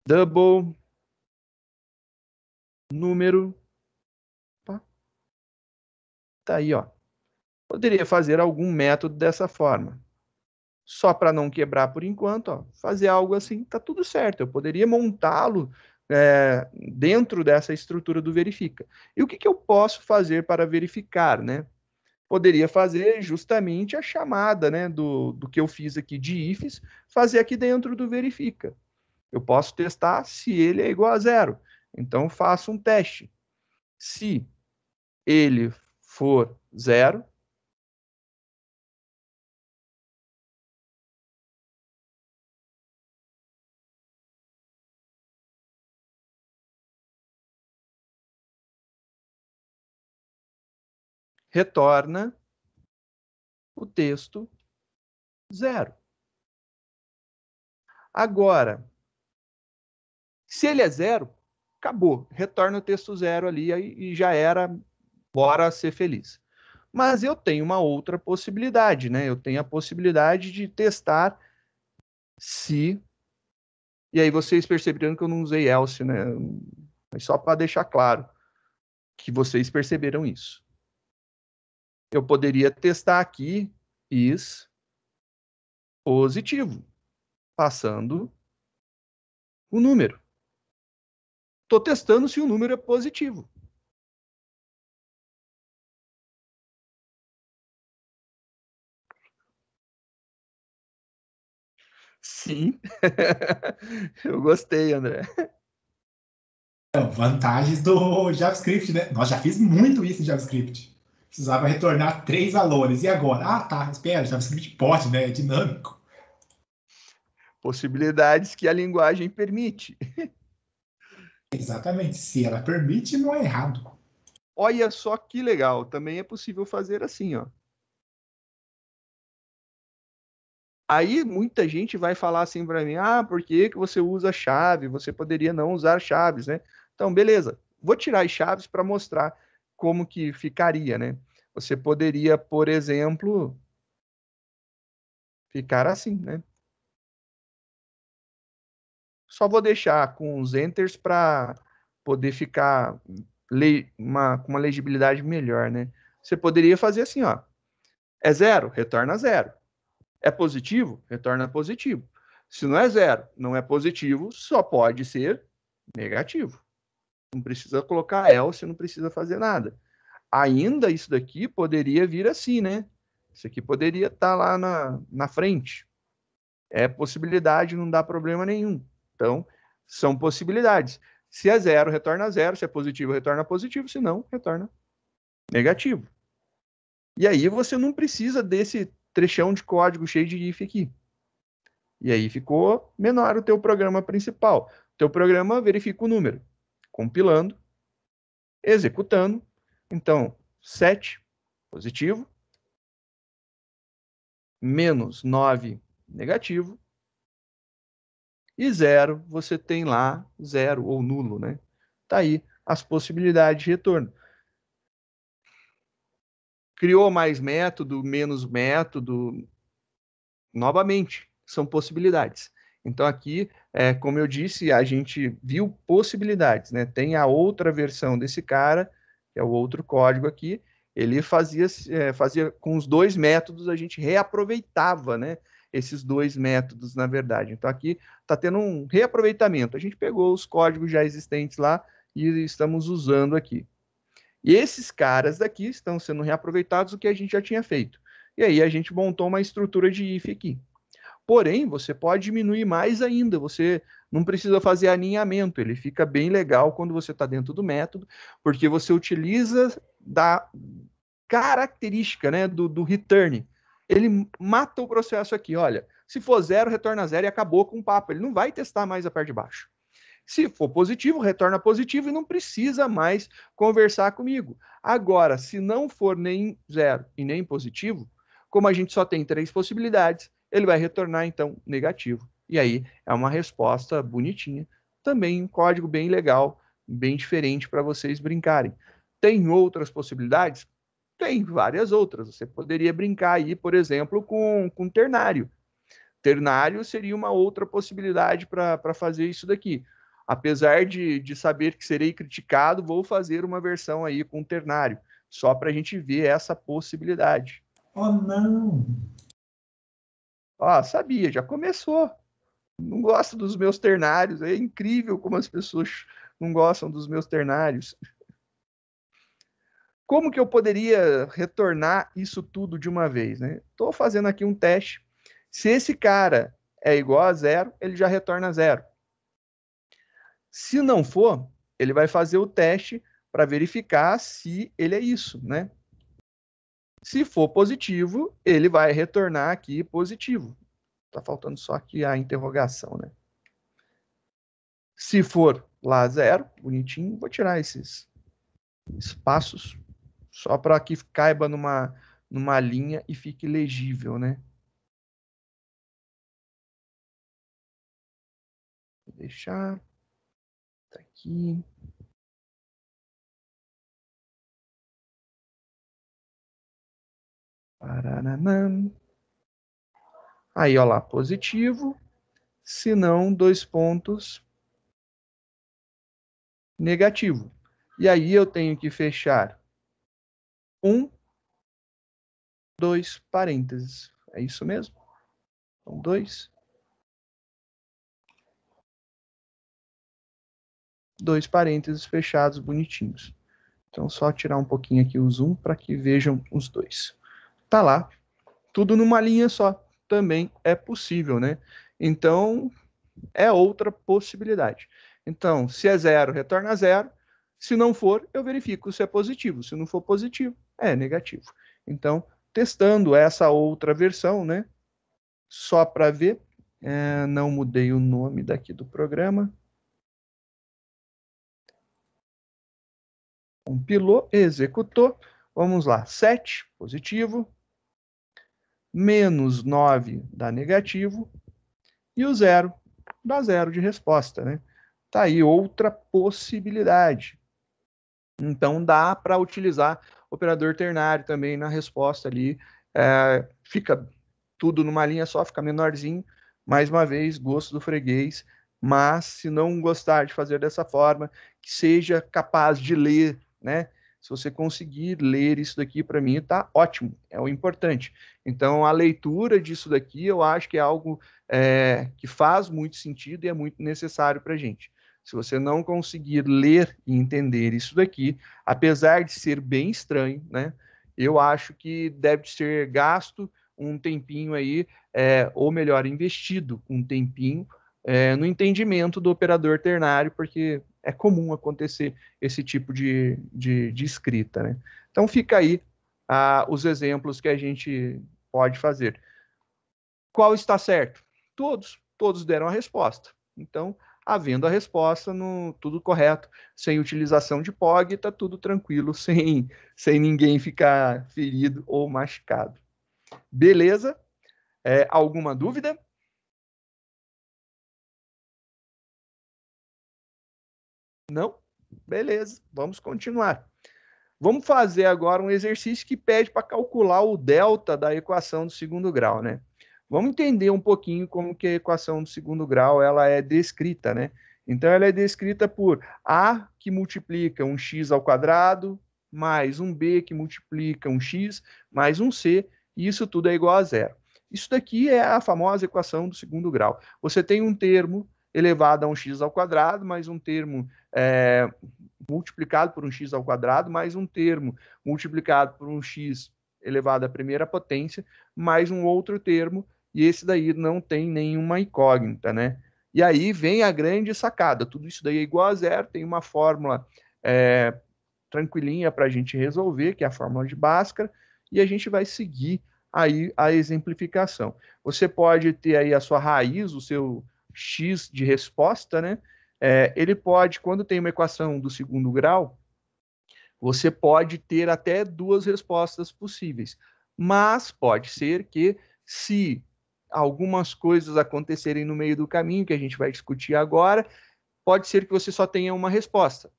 double número. Tá aí, ó. Poderia fazer algum método dessa forma. Só para não quebrar por enquanto, ó, fazer algo assim, tá tudo certo. Eu poderia montá-lo dentro dessa estrutura do verifica. E o que eu posso fazer para verificar, né? Poderia fazer justamente a chamada, né, do que eu fiz aqui de ifs, fazer aqui dentro do verifica. Eu posso testar se ele é igual a 0. Então, faço um teste. Se ele for 0, retorna o texto 0. Agora, se ele é 0, acabou. Retorna o texto 0 ali e já era, bora ser feliz. Mas eu tenho uma outra possibilidade, né? Eu tenho a possibilidade de testar se... E aí vocês perceberam que eu não usei else, né? Mas só para deixar claro que vocês perceberam isso. Eu poderia testar aqui is positivo, passando o número. Estou testando se o número é positivo. Sim. Eu gostei, André. Vantagens do JavaScript, né? Nós já fiz muito isso em JavaScript. Precisava retornar 3 valores. E agora? Ah, tá, espera, JavaScript pode, né? É dinâmico. Possibilidades que a linguagem permite. Exatamente. Se ela permite, não é errado. Olha só que legal. Também é possível fazer assim, ó. Aí muita gente vai falar assim para mim, por que você usa chave? Você poderia não usar chaves, né? Então, beleza. Vou tirar as chaves para mostrar como que ficaria, né? Você poderia, por exemplo, ficar assim, né? Só vou deixar com os enters para poder ficar com uma legibilidade melhor, né? Você poderia fazer assim, ó. É 0, retorna 0. É positivo? Retorna positivo. Se não é 0, não é positivo, só pode ser negativo. Não precisa colocar else, não precisa fazer nada. Ainda isso daqui poderia vir assim, né? Isso aqui poderia estar lá na frente. É possibilidade, não dá problema nenhum. Então, são possibilidades. Se é 0, retorna 0. Se é positivo, retorna positivo. Se não, retorna negativo. E aí você não precisa desse trechão de código cheio de if aqui. E aí ficou menor o teu programa principal. O teu programa verifica o número, compilando, executando. Então, 7, positivo, menos 9, negativo, e 0, você tem lá 0 ou nulo, né? Tá aí as possibilidades de retorno. Criou mais método, menos método, novamente, são possibilidades. Então aqui, como eu disse, a gente viu possibilidades, né? Tem a outra versão desse cara, que é o outro código aqui, ele fazia com os dois métodos, a gente reaproveitava, né? Esses dois métodos, na verdade. Então aqui está tendo um reaproveitamento. A gente pegou os códigos já existentes lá e estamos usando aqui. E esses caras daqui estão sendo reaproveitados o que a gente já tinha feito. E aí a gente montou uma estrutura de if aqui. Porém, você pode diminuir mais ainda, você não precisa fazer alinhamento, ele fica bem legal quando você está dentro do método, porque você utiliza da característica, né, do return. Ele mata o processo aqui, olha, se for 0, retorna 0 e acabou com o papo, ele não vai testar mais a parte de baixo. Se for positivo, retorna positivo e não precisa mais conversar comigo. Agora, se não for nem 0 e nem positivo, como a gente só tem 3 possibilidades, ele vai retornar, então, negativo. E aí é uma resposta bonitinha. Também um código bem legal, bem diferente para vocês brincarem. Tem outras possibilidades? Tem várias outras. Você poderia brincar aí, por exemplo, com ternário. ternário seria uma outra possibilidade para fazer isso daqui. Apesar de saber que serei criticado, vou fazer uma versão aí com ternário, só para a gente ver essa possibilidade. Oh, não! Ó, sabia, já começou. Não gosto dos meus ternários. É incrível como as pessoas não gostam dos meus ternários. Como que eu poderia retornar isso tudo de uma vez, né? Estou fazendo aqui um teste. Se esse cara é igual a 0, ele já retorna 0. Se não for, ele vai fazer o teste para verificar se ele é isso, né? Se for positivo, ele vai retornar aqui positivo. Tá faltando só aqui a interrogação, né? Se for lá 0, bonitinho, vou tirar esses espaços só para que caiba numa linha e fique legível, né? Vou deixar. Tá aqui. Paranã. Aí, ó lá, positivo. Se não, 2 pontos, negativo. E aí eu tenho que fechar 1, 2 parênteses. É isso mesmo? Então, 2 parênteses fechados, bonitinhos. Então, só tirar um pouquinho aqui o zoom para que vejam os dois. Tá lá. Tudo numa linha só. Também é possível, né? Então, é outra possibilidade. Então, se é 0, retorna 0. Se não for, eu verifico se é positivo. Se não for positivo, é negativo. Então, testando essa outra versão, né? Só para ver. Não mudei o nome daqui do programa. Compilou, executou. Vamos lá. 7, positivo. Menos 9 dá negativo. E o 0 dá 0 de resposta, né? Tá aí outra possibilidade. Então, dá para utilizar operador ternário também na resposta ali. Fica tudo numa linha só, fica menorzinho. Mais uma vez, gosto do freguês. Mas, se não gostar de fazer dessa forma, que seja capaz de ler, né? Se você conseguir ler isso daqui, para mim, tá ótimo. É o importante. Então, a leitura disso daqui, eu acho que é algo que faz muito sentido e é muito necessário para a gente. Se você não conseguir ler e entender isso daqui, apesar de ser bem estranho, né? Eu acho que deve ser gasto um tempinho aí, ou melhor, investido um tempinho no entendimento do operador ternário, porque é comum acontecer esse tipo de escrita, né? Então fica aí os exemplos que a gente pode fazer. Qual está certo? Todos deram a resposta. Então, havendo a resposta, tudo correto, sem utilização de POG, está tudo tranquilo, sem ninguém ficar ferido ou machucado. Beleza? Alguma dúvida? Não? Beleza, vamos continuar. Vamos fazer agora um exercício que pede para calcular o delta da equação do segundo grau, né? Vamos entender um pouquinho como que a equação do segundo grau ela é descrita, né? Então, ela é descrita por A, que multiplica um x ao quadrado, mais um B, que multiplica um x, mais um C, e isso tudo é igual a 0. Isso daqui é a famosa equação do segundo grau. Você tem um termo elevado a um x ao quadrado, mais um termo multiplicado por um x ao quadrado, mais um termo multiplicado por um x elevado à primeira potência, mais um outro termo, e esse daí não tem nenhuma incógnita, né? E aí vem a grande sacada, tudo isso daí é igual a 0, tem uma fórmula tranquilinha para a gente resolver, que é a fórmula de Bhaskara, e a gente vai seguir aí a exemplificação. Você pode ter aí a sua raiz, o seu x de resposta, né? Ele pode, quando tem uma equação do segundo grau, você pode ter até 2 respostas possíveis. Mas pode ser que, se algumas coisas acontecerem no meio do caminho, que a gente vai discutir agora, pode ser que você só tenha uma resposta.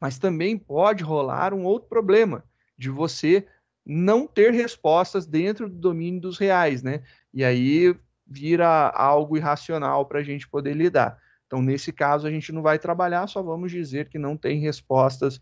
Mas também pode rolar um outro problema, de você não ter respostas dentro do domínio dos reais, né? E aí vira algo irracional para a gente poder lidar. Então, nesse caso, a gente não vai trabalhar, só vamos dizer que não tem respostas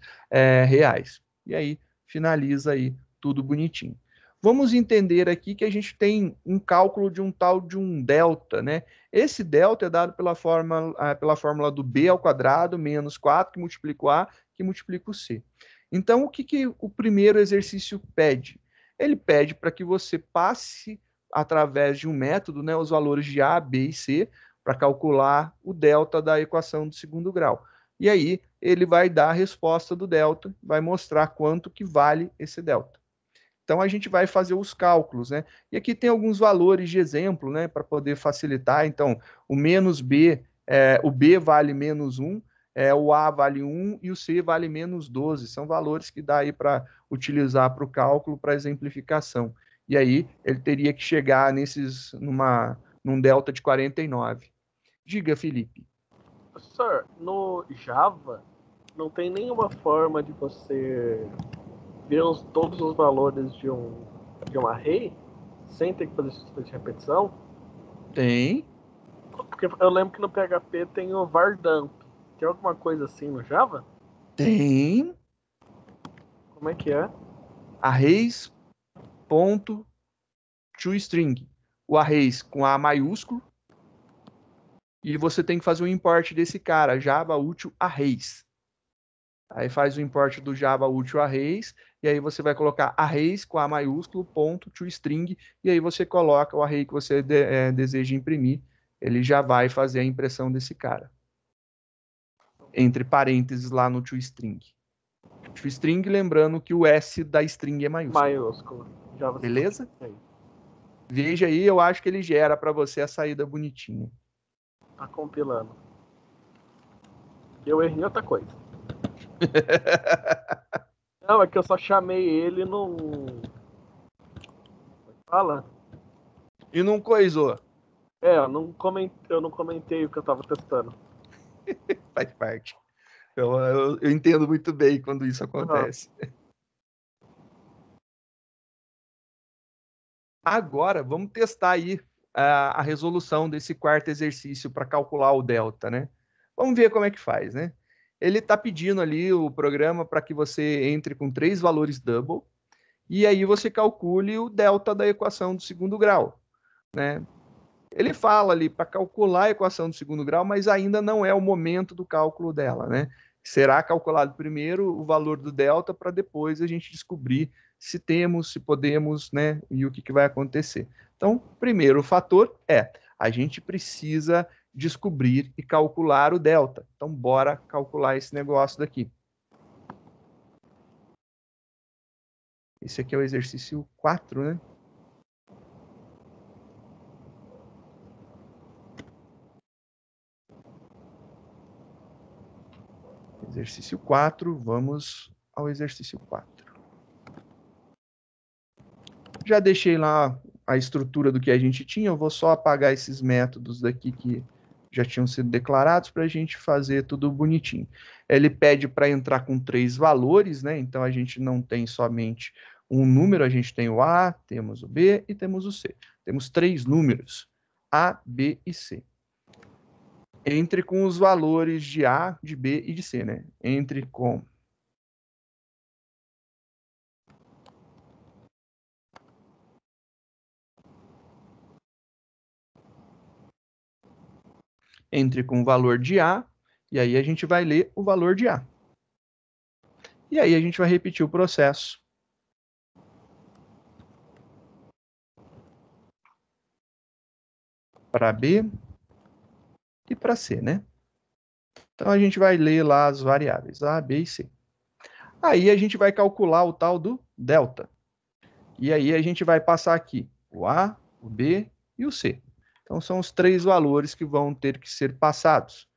reais. E aí, finaliza aí tudo bonitinho. Vamos entender aqui que a gente tem um cálculo de um tal de um delta, né? Esse delta é dado pela fórmula do b ao quadrado menos 4, que multiplica o a, que multiplica o c. Então, o que o primeiro exercício pede? Ele pede para que você passe, através de um método, né, os valores de a, b e c, para calcular o delta da equação do segundo grau. E aí, ele vai dar a resposta do delta, vai mostrar quanto que vale esse delta. Então, a gente vai fazer os cálculos, né? E aqui tem alguns valores de exemplo, né, para poder facilitar. Então, o menos b, o b vale menos 1, o a vale 1 e o c vale menos 12. São valores que dá aí para utilizar para o cálculo, para exemplificação. E aí, ele teria que chegar num delta de 49. Diga, Felipe. Professor, no Java, não tem nenhuma forma de você ver todos os valores de um array sem ter que fazer sistema de repetição? Tem. Porque eu lembro que no PHP tem o var_dump. Tem alguma coisa assim no Java? Tem. Como é que é? Arrays.toString. O arrays com A maiúsculo. E você tem que fazer um import desse cara, Java Util Arrays. Aí faz o import do Java Util Arrays, e aí você vai colocar arrays com A maiúsculo, ponto, toString, e aí você coloca o array que você deseja imprimir, ele já vai fazer a impressão desse cara. Entre parênteses lá no toString. toString, lembrando que o S da string é maiúsculo. Maiúsculo. Beleza? Veja aí, eu acho que ele gera para você a saída bonitinha. Tá compilando. Eu errei em outra coisa. Não, é que eu só chamei ele num... Fala? E não coisou. Eu não comentei o que eu tava testando. Faz parte. Eu entendo muito bem quando isso acontece. Agora, vamos testar aí a resolução desse quarto exercício para calcular o delta, né? Vamos ver como é que faz, né? Ele está pedindo ali o programa para que você entre com 3 valores double e aí você calcule o delta da equação do segundo grau, né? Ele fala ali para calcular a equação do segundo grau, mas ainda não é o momento do cálculo dela, né? Será calculado primeiro o valor do delta para depois a gente descobrir se temos, se podemos, né? E o que vai acontecer. Então, primeiro fator a gente precisa descobrir e calcular o delta. Então, bora calcular esse negócio daqui. Esse aqui é o exercício 4, né? Exercício 4, vamos ao exercício 4. Já deixei lá a estrutura do que a gente tinha, eu vou só apagar esses métodos daqui que já tinham sido declarados para a gente fazer tudo bonitinho. Ele pede para entrar com 3 valores, né? Então a gente não tem somente um número, a gente tem o A, temos o B e temos o C. Temos 3 números, A, B e C. Entre com os valores de A, de B e de C, né? Entre com o valor de A, e aí a gente vai ler o valor de A. E aí a gente vai repetir o processo. Para B e para C, né? Então a gente vai ler lá as variáveis A, B e C. Aí a gente vai calcular o tal do delta. E aí a gente vai passar aqui o A, o B e o C. Então são os 3 valores que vão ter que ser passados.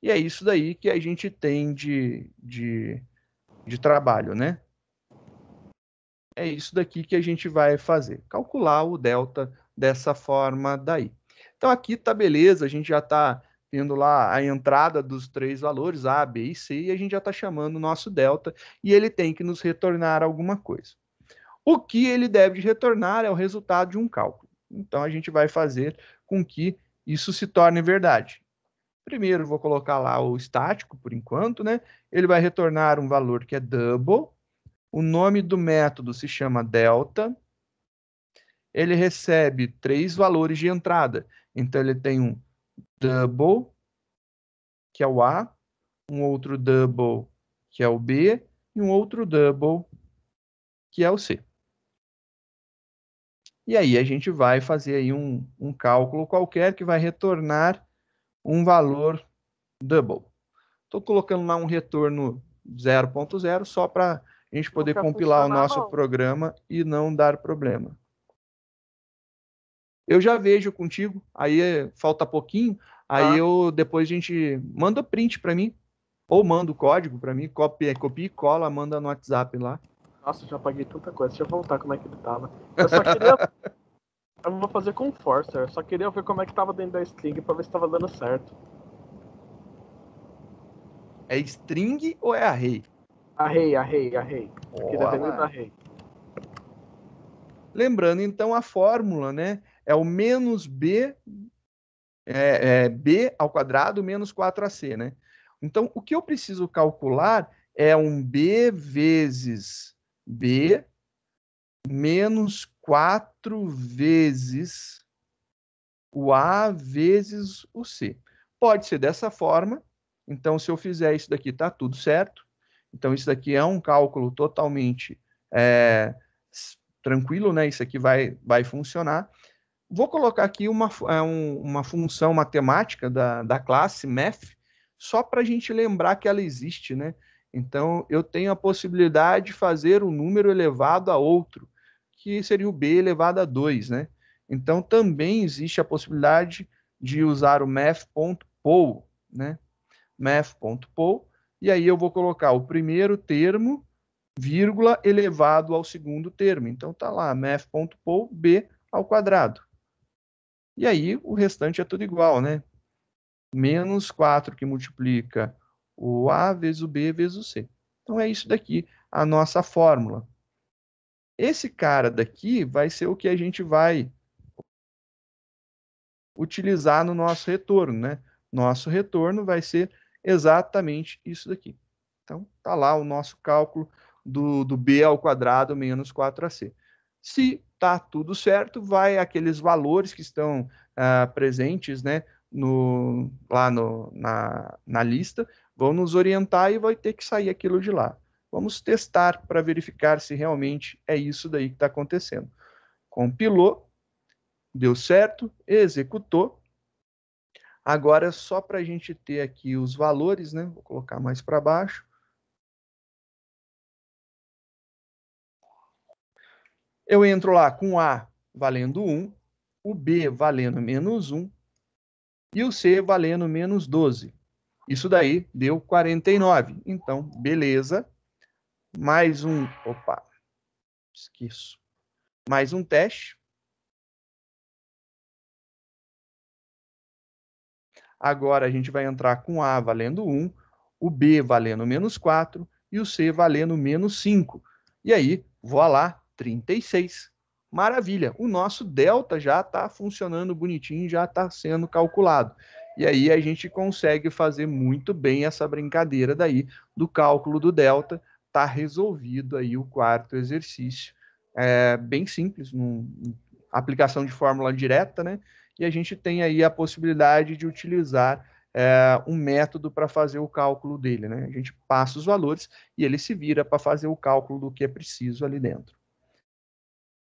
E é isso daí que a gente tem de trabalho, né? É isso daqui que a gente vai fazer. Calcular o delta dessa forma daí. Então aqui tá beleza, a gente já está tendo lá a entrada dos 3 valores, A, B e C, e a gente já está chamando o nosso delta, e ele tem que nos retornar alguma coisa. O que ele deve retornar é o resultado de um cálculo. Então a gente vai fazer com que isso se torne verdade. Primeiro, vou colocar lá o estático, por enquanto, né? Ele vai retornar um valor que é double. O nome do método se chama delta. Ele recebe 3 valores de entrada. Então, ele tem um double, que é o A, um outro double, que é o B, e um outro double, que é o C. E aí a gente vai fazer aí um cálculo qualquer que vai retornar um valor double. Estou colocando lá um retorno 0.0 só para a gente poder compilar o nosso programa e não dar problema. Eu já vejo contigo, aí falta pouquinho, aí depois a gente manda print para mim, ou manda o código para mim, copia e cola, manda no WhatsApp lá. Nossa, já apaguei tanta coisa, deixa eu voltar como é que ele tava. Eu só queria... eu vou fazer com forcer, eu só queria ver como é que tava dentro da string para ver se tava dando certo. É string ou é array? Array. Queria ver dentro da array. Lembrando, então, a fórmula, né? É o menos b, b ao quadrado menos 4ac, né? Então, o que eu preciso calcular é um b vezes b menos 4 vezes o a vezes o c. Pode ser dessa forma. Então, se eu fizer isso daqui, tá tudo certo. Então, isso daqui é um cálculo totalmente tranquilo, né? Isso aqui vai funcionar. Vou colocar aqui uma função matemática da classe math, só para a gente lembrar que ela existe, né? Então, eu tenho a possibilidade de fazer um número elevado a outro, que seria o b elevado a 2, né? Então, também existe a possibilidade de usar o math.poll, né? Math.poll, e aí eu vou colocar o primeiro termo, vírgula, elevado ao segundo termo. Então, tá lá, math.poll, b ao quadrado. E aí, o restante é tudo igual, né? Menos 4 que multiplica o A vezes o B vezes o C. Então, é isso daqui, a nossa fórmula. Esse cara daqui vai ser o que a gente vai utilizar no nosso retorno, né? Nosso retorno vai ser exatamente isso daqui. Então, tá lá o nosso cálculo do B ao quadrado menos 4ac. Se tá tudo certo, vai aqueles valores que estão presentes, né, lá na lista, vão nos orientar e vai ter que sair aquilo de lá. Vamos testar para verificar se realmente é isso daí que está acontecendo. Compilou, deu certo, executou. Agora, só para a gente ter aqui os valores, né, vou colocar mais para baixo. Eu entro lá com A valendo 1, o B valendo menos 1 e o C valendo menos 12. Isso daí deu 49. Então, beleza. Mais um... Opa, esqueço. Mais um teste. Agora a gente vai entrar com A valendo 1, o B valendo menos 4 e o C valendo menos 5. E aí, voilá, 36. Maravilha, o nosso delta já está funcionando bonitinho, já está sendo calculado. E aí a gente consegue fazer muito bem essa brincadeira daí do cálculo do delta. Está resolvido aí o quarto exercício. É bem simples, aplicação de fórmula direta, né? E a gente tem aí a possibilidade de utilizar um método para fazer o cálculo dele, né? A gente passa os valores e ele se vira para fazer o cálculo do que é preciso ali dentro.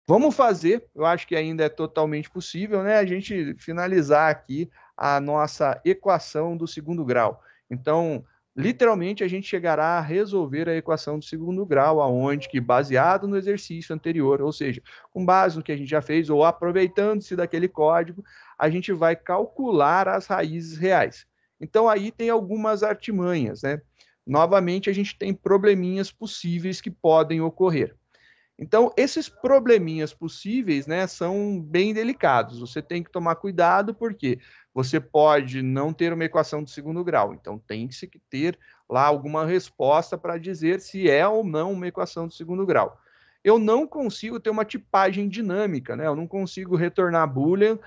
Vamos fazer, eu acho que ainda é totalmente possível, né? A gente finalizar aqui a nossa equação do segundo grau. Então, literalmente, a gente chegará a resolver a equação do segundo grau, aonde que, baseado no exercício anterior, ou seja, com base no que a gente já fez, ou aproveitando-se daquele código, a gente vai calcular as raízes reais. Então, aí tem algumas artimanhas, né? Novamente, a gente tem probleminhas possíveis que podem ocorrer. Então, esses probleminhas possíveis, né, são bem delicados. Você tem que tomar cuidado, porque você pode não ter uma equação de segundo grau. Então, tem que ter lá alguma resposta para dizer se é ou não uma equação de segundo grau. eu não consigo ter uma tipagem dinâmica, né? Eu não consigo retornar boolean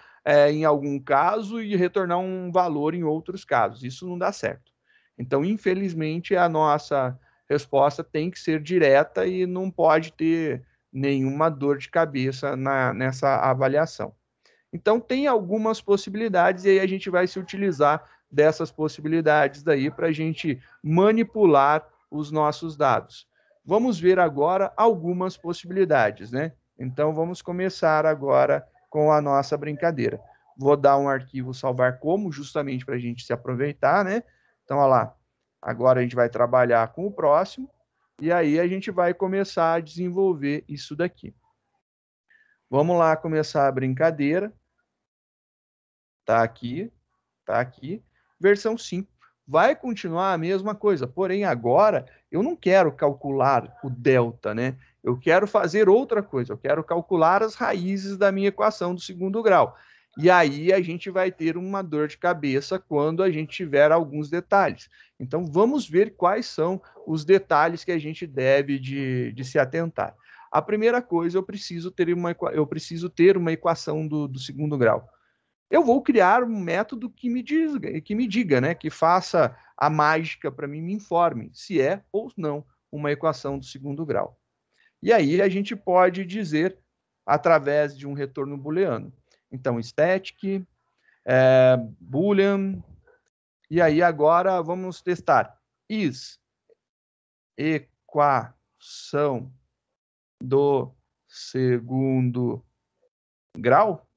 em algum caso e retornar um valor em outros casos. Isso não dá certo. Então, infelizmente, a nossa resposta tem que ser direta e não pode ter nenhuma dor de cabeça nessa avaliação. Então, tem algumas possibilidades e aí a gente vai se utilizar dessas possibilidades daí para a gente manipular os nossos dados. Vamos ver agora algumas possibilidades, né? Então, vamos começar agora com a nossa brincadeira. Vou dar um arquivo salvar como, justamente para a gente se aproveitar, né? Então, olha lá. Agora a gente vai trabalhar com o próximo e aí a gente vai começar a desenvolver isso daqui. Vamos lá começar a brincadeira. Tá aqui, tá aqui. Versão 5. Vai continuar a mesma coisa, porém agora eu não quero calcular o delta, né? Eu quero fazer outra coisa, eu quero calcular as raízes da minha equação do segundo grau. E aí a gente vai ter uma dor de cabeça quando a gente tiver alguns detalhes. Então vamos ver quais são os detalhes que a gente deve de se atentar. A primeira coisa, eu preciso ter uma equação do segundo grau. Eu vou criar um método que me diga, né, que faça a mágica para mim, me informe se é ou não uma equação do segundo grau. E aí a gente pode dizer através de um retorno booleano. Então, static, boolean, e aí agora vamos testar. Is equação do segundo grau?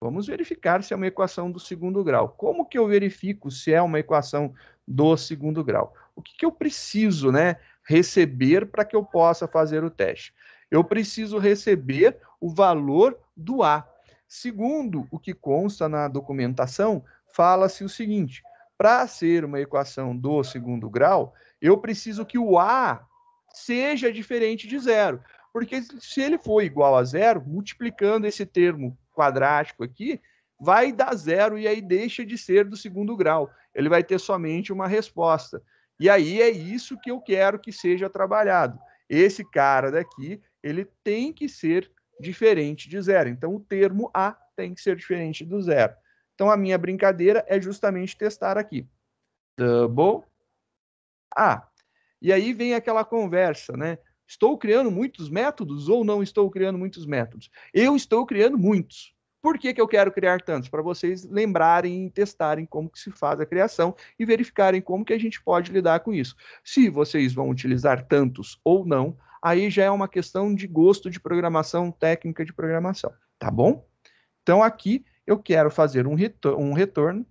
Vamos verificar se é uma equação do segundo grau. Como que eu verifico se é uma equação do segundo grau? O que eu preciso, né, receber para que eu possa fazer o teste? Eu preciso receber o valor do A. Segundo o que consta na documentação, fala-se o seguinte: para ser uma equação do segundo grau, eu preciso que o A seja diferente de zero. Porque se ele for igual a zero, multiplicando esse termo quadrático aqui, vai dar zero e aí deixa de ser do segundo grau. Ele vai ter somente uma resposta. E aí é isso que eu quero que seja trabalhado. Esse cara daqui, ele tem que ser diferente de zero. Então, o termo A tem que ser diferente do zero. Então, a minha brincadeira é justamente testar aqui. Double A. E aí vem aquela conversa, né? Estou criando muitos métodos ou não estou criando muitos métodos? Eu estou criando muitos. Por que eu quero criar tantos? Para vocês lembrarem e testarem como que se faz a criação e verificarem como que a gente pode lidar com isso. Se vocês vão utilizar tantos ou não, aí já é uma questão de gosto de programação, técnica de programação, tá bom? Então aqui eu quero fazer um retorno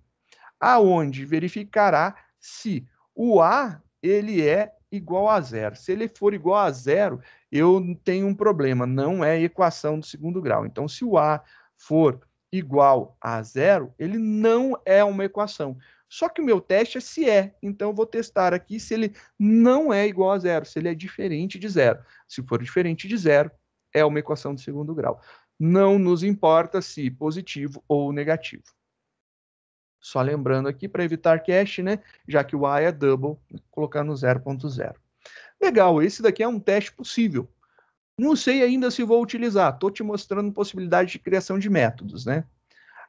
aonde verificará se o A ele é igual a zero. Se ele for igual a zero, eu tenho um problema, não é equação do segundo grau. Então, se o A for igual a zero, ele não é uma equação. Só que o meu teste é se é. Então, eu vou testar aqui se ele não é igual a zero, se ele é diferente de zero. Se for diferente de zero, é uma equação de segundo grau. Não nos importa se positivo ou negativo. Só lembrando aqui, para evitar cache, né? Já que o A é double, colocar no 0.0. Legal, esse daqui é um teste possível. Não sei ainda se vou utilizar. Estou te mostrando possibilidade de criação de métodos, né?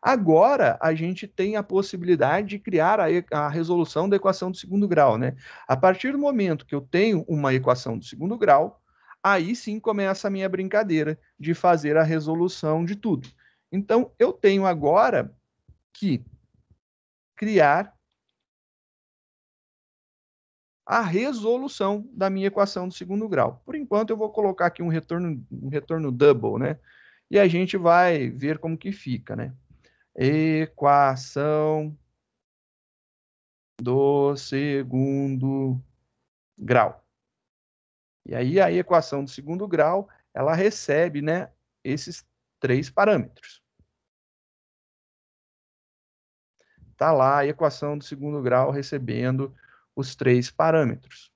Agora, a gente tem a possibilidade de criar a resolução da equação do segundo grau, né? A partir do momento que eu tenho uma equação do segundo grau, aí sim começa a minha brincadeira de fazer a resolução de tudo. Então, eu tenho agora que criar a resolução da minha equação do segundo grau. Por enquanto, eu vou colocar aqui um retorno double, né? E a gente vai ver como que fica, né? Equação do segundo grau. E aí, a equação do segundo grau, ela recebe, né, esses três parâmetros. Está lá a equação do segundo grau recebendo os três parâmetros.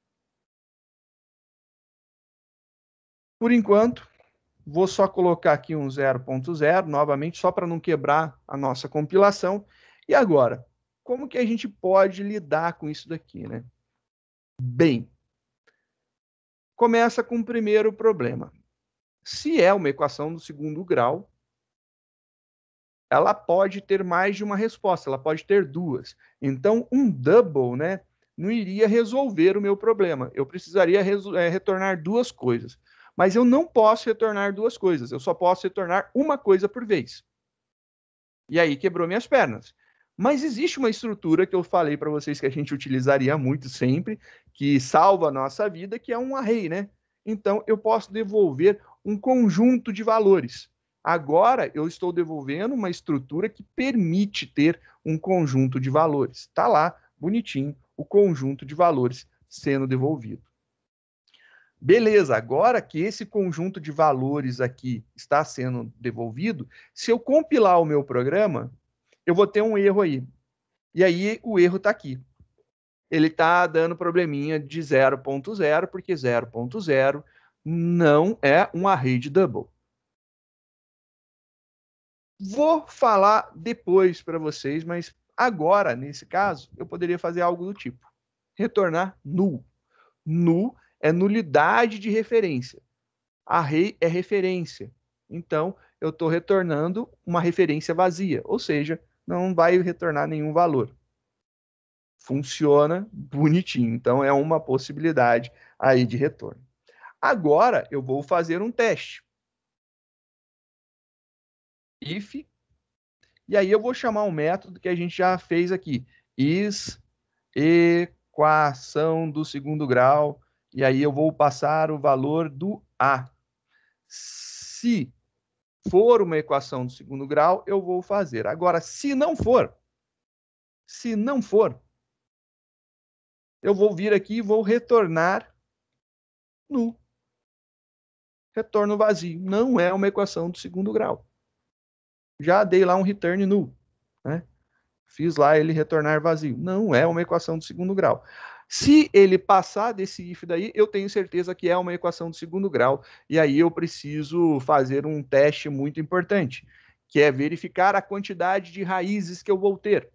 Por enquanto, vou só colocar aqui um 0.0, novamente, só para não quebrar a nossa compilação. E agora, como que a gente pode lidar com isso daqui, né? Bem, começa com o primeiro problema. Se é uma equação do segundo grau, ela pode ter mais de uma resposta, ela pode ter duas. Então, um double, né, não iria resolver o meu problema. Eu precisaria retornar duas coisas. Mas eu não posso retornar duas coisas, eu só posso retornar uma coisa por vez. E aí quebrou minhas pernas. Mas existe uma estrutura que eu falei para vocês que a gente utilizaria muito sempre, que salva a nossa vida, que é um array, né? Então, eu posso devolver um conjunto de valores. Agora, eu estou devolvendo uma estrutura que permite ter um conjunto de valores. Está lá, bonitinho, o conjunto de valores sendo devolvido. Beleza, agora que esse conjunto de valores aqui está sendo devolvido, se eu compilar o meu programa, eu vou ter um erro aí. E aí o erro está aqui. Ele está dando probleminha de 0.0, porque 0.0 não é um array de double. Vou falar depois para vocês, mas agora, nesse caso, eu poderia fazer algo do tipo: retornar null. Null é nulidade de referência. Array é referência. Então, eu estou retornando uma referência vazia, ou seja, não vai retornar nenhum valor. Funciona bonitinho. Então, é uma possibilidade aí de retorno. Agora, eu vou fazer um teste. If, e aí eu vou chamar um método que a gente já fez aqui. Is equação do segundo grau, e aí eu vou passar o valor do A. Se for uma equação do segundo grau, eu vou fazer. Agora, se não for, eu vou vir aqui e vou retornar null. Retorno vazio. Não é uma equação do segundo grau. Já dei lá um return null, né? Fiz lá ele retornar vazio. Não é uma equação do segundo grau. Se ele passar desse if daí, eu tenho certeza que é uma equação do segundo grau. E aí eu preciso fazer um teste muito importante, que é verificar a quantidade de raízes que eu vou ter.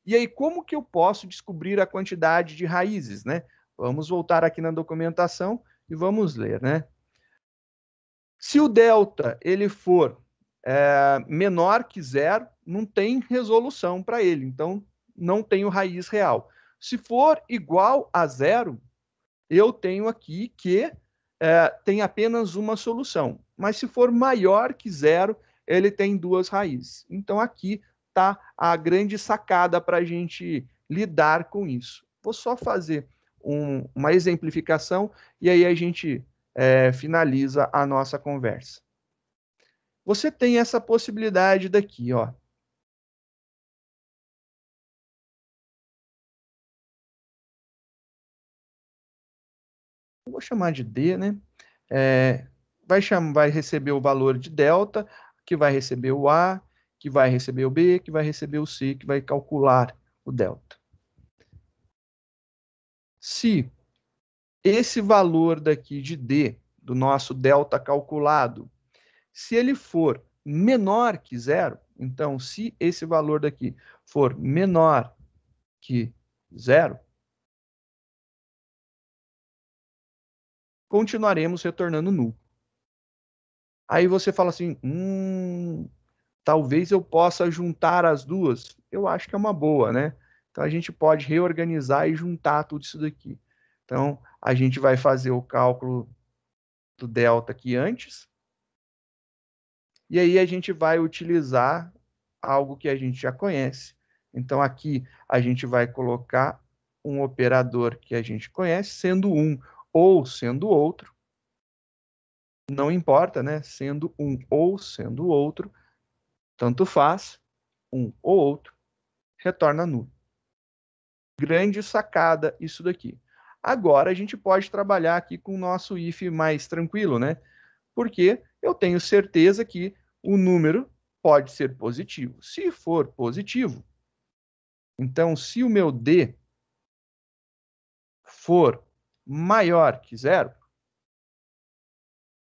E aí, como que eu posso descobrir a quantidade de raízes, né? Vamos voltar aqui na documentação e vamos ler, né? Se o delta ele for menor que zero, não tem resolução para ele, então não tenho raiz real. Se for igual a zero, eu tenho aqui que tem apenas uma solução. Mas se for maior que zero, ele tem duas raízes. Então aqui está a grande sacada para a gente lidar com isso. Vou só fazer uma exemplificação e aí a gente finaliza a nossa conversa. Você tem essa possibilidade daqui, ó. Eu vou chamar de D, né? Vai receber o valor de delta, que vai receber o A, que vai receber o B, que vai receber o C, que vai calcular o delta. Se esse valor daqui de D, do nosso delta calculado, se ele for menor que zero, então, se esse valor daqui for menor que zero, continuaremos retornando null. Aí você fala assim, talvez eu possa juntar as duas. Eu acho que é uma boa, né? Então, a gente pode reorganizar e juntar tudo isso daqui. Então, a gente vai fazer o cálculo do delta aqui antes. E aí, a gente vai utilizar algo que a gente já conhece. Então, aqui, a gente vai colocar um operador que a gente conhece, sendo um ou sendo outro. Não importa, né? Sendo um ou sendo outro, tanto faz, um ou outro, retorna nulo. Grande sacada isso daqui. Agora a gente pode trabalhar aqui com o nosso if mais tranquilo, né? Porque eu tenho certeza que o número pode ser positivo. Se for positivo, então se o meu D for maior que zero,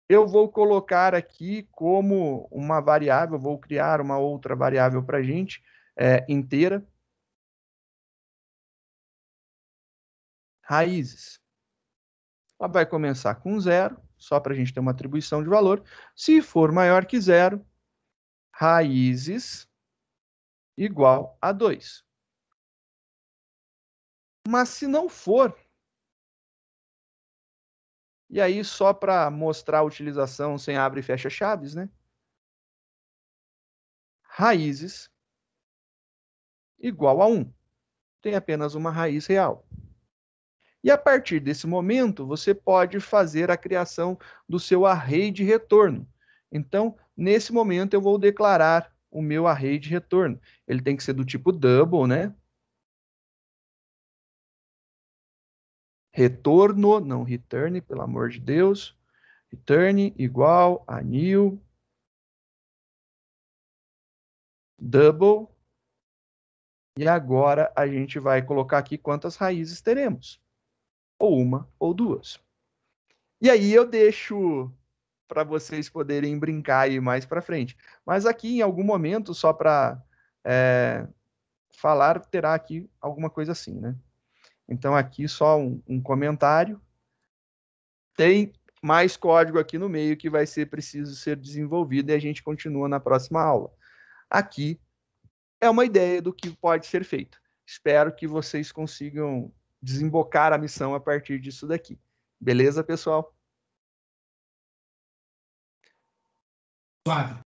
eu vou colocar aqui como uma variável, vou criar uma outra variável para a gente, inteira, raízes. Ela vai começar com 0 só para a gente ter uma atribuição de valor. Se for maior que 0, raízes igual a 2. Mas se não for, e aí só para mostrar a utilização sem abre e fecha chaves, né? Raízes igual a 1. Tem apenas uma raiz real. E a partir desse momento, você pode fazer a criação do seu array de retorno. Então, nesse momento, eu vou declarar o meu array de retorno. Ele tem que ser do tipo double, né? Retorno, não return, pelo amor de Deus. Return igual a new double. E agora a gente vai colocar aqui quantas raízes teremos. Ou uma ou duas. E aí eu deixo para vocês poderem brincar aí mais para frente. Mas aqui, em algum momento, só para falar, terá aqui alguma coisa assim, né? Então, aqui só um comentário. Tem mais código aqui no meio que vai ser preciso ser desenvolvido e a gente continua na próxima aula. Aqui é uma ideia do que pode ser feito. Espero que vocês consigam desembocar a missão a partir disso daqui. Beleza, pessoal? Suave.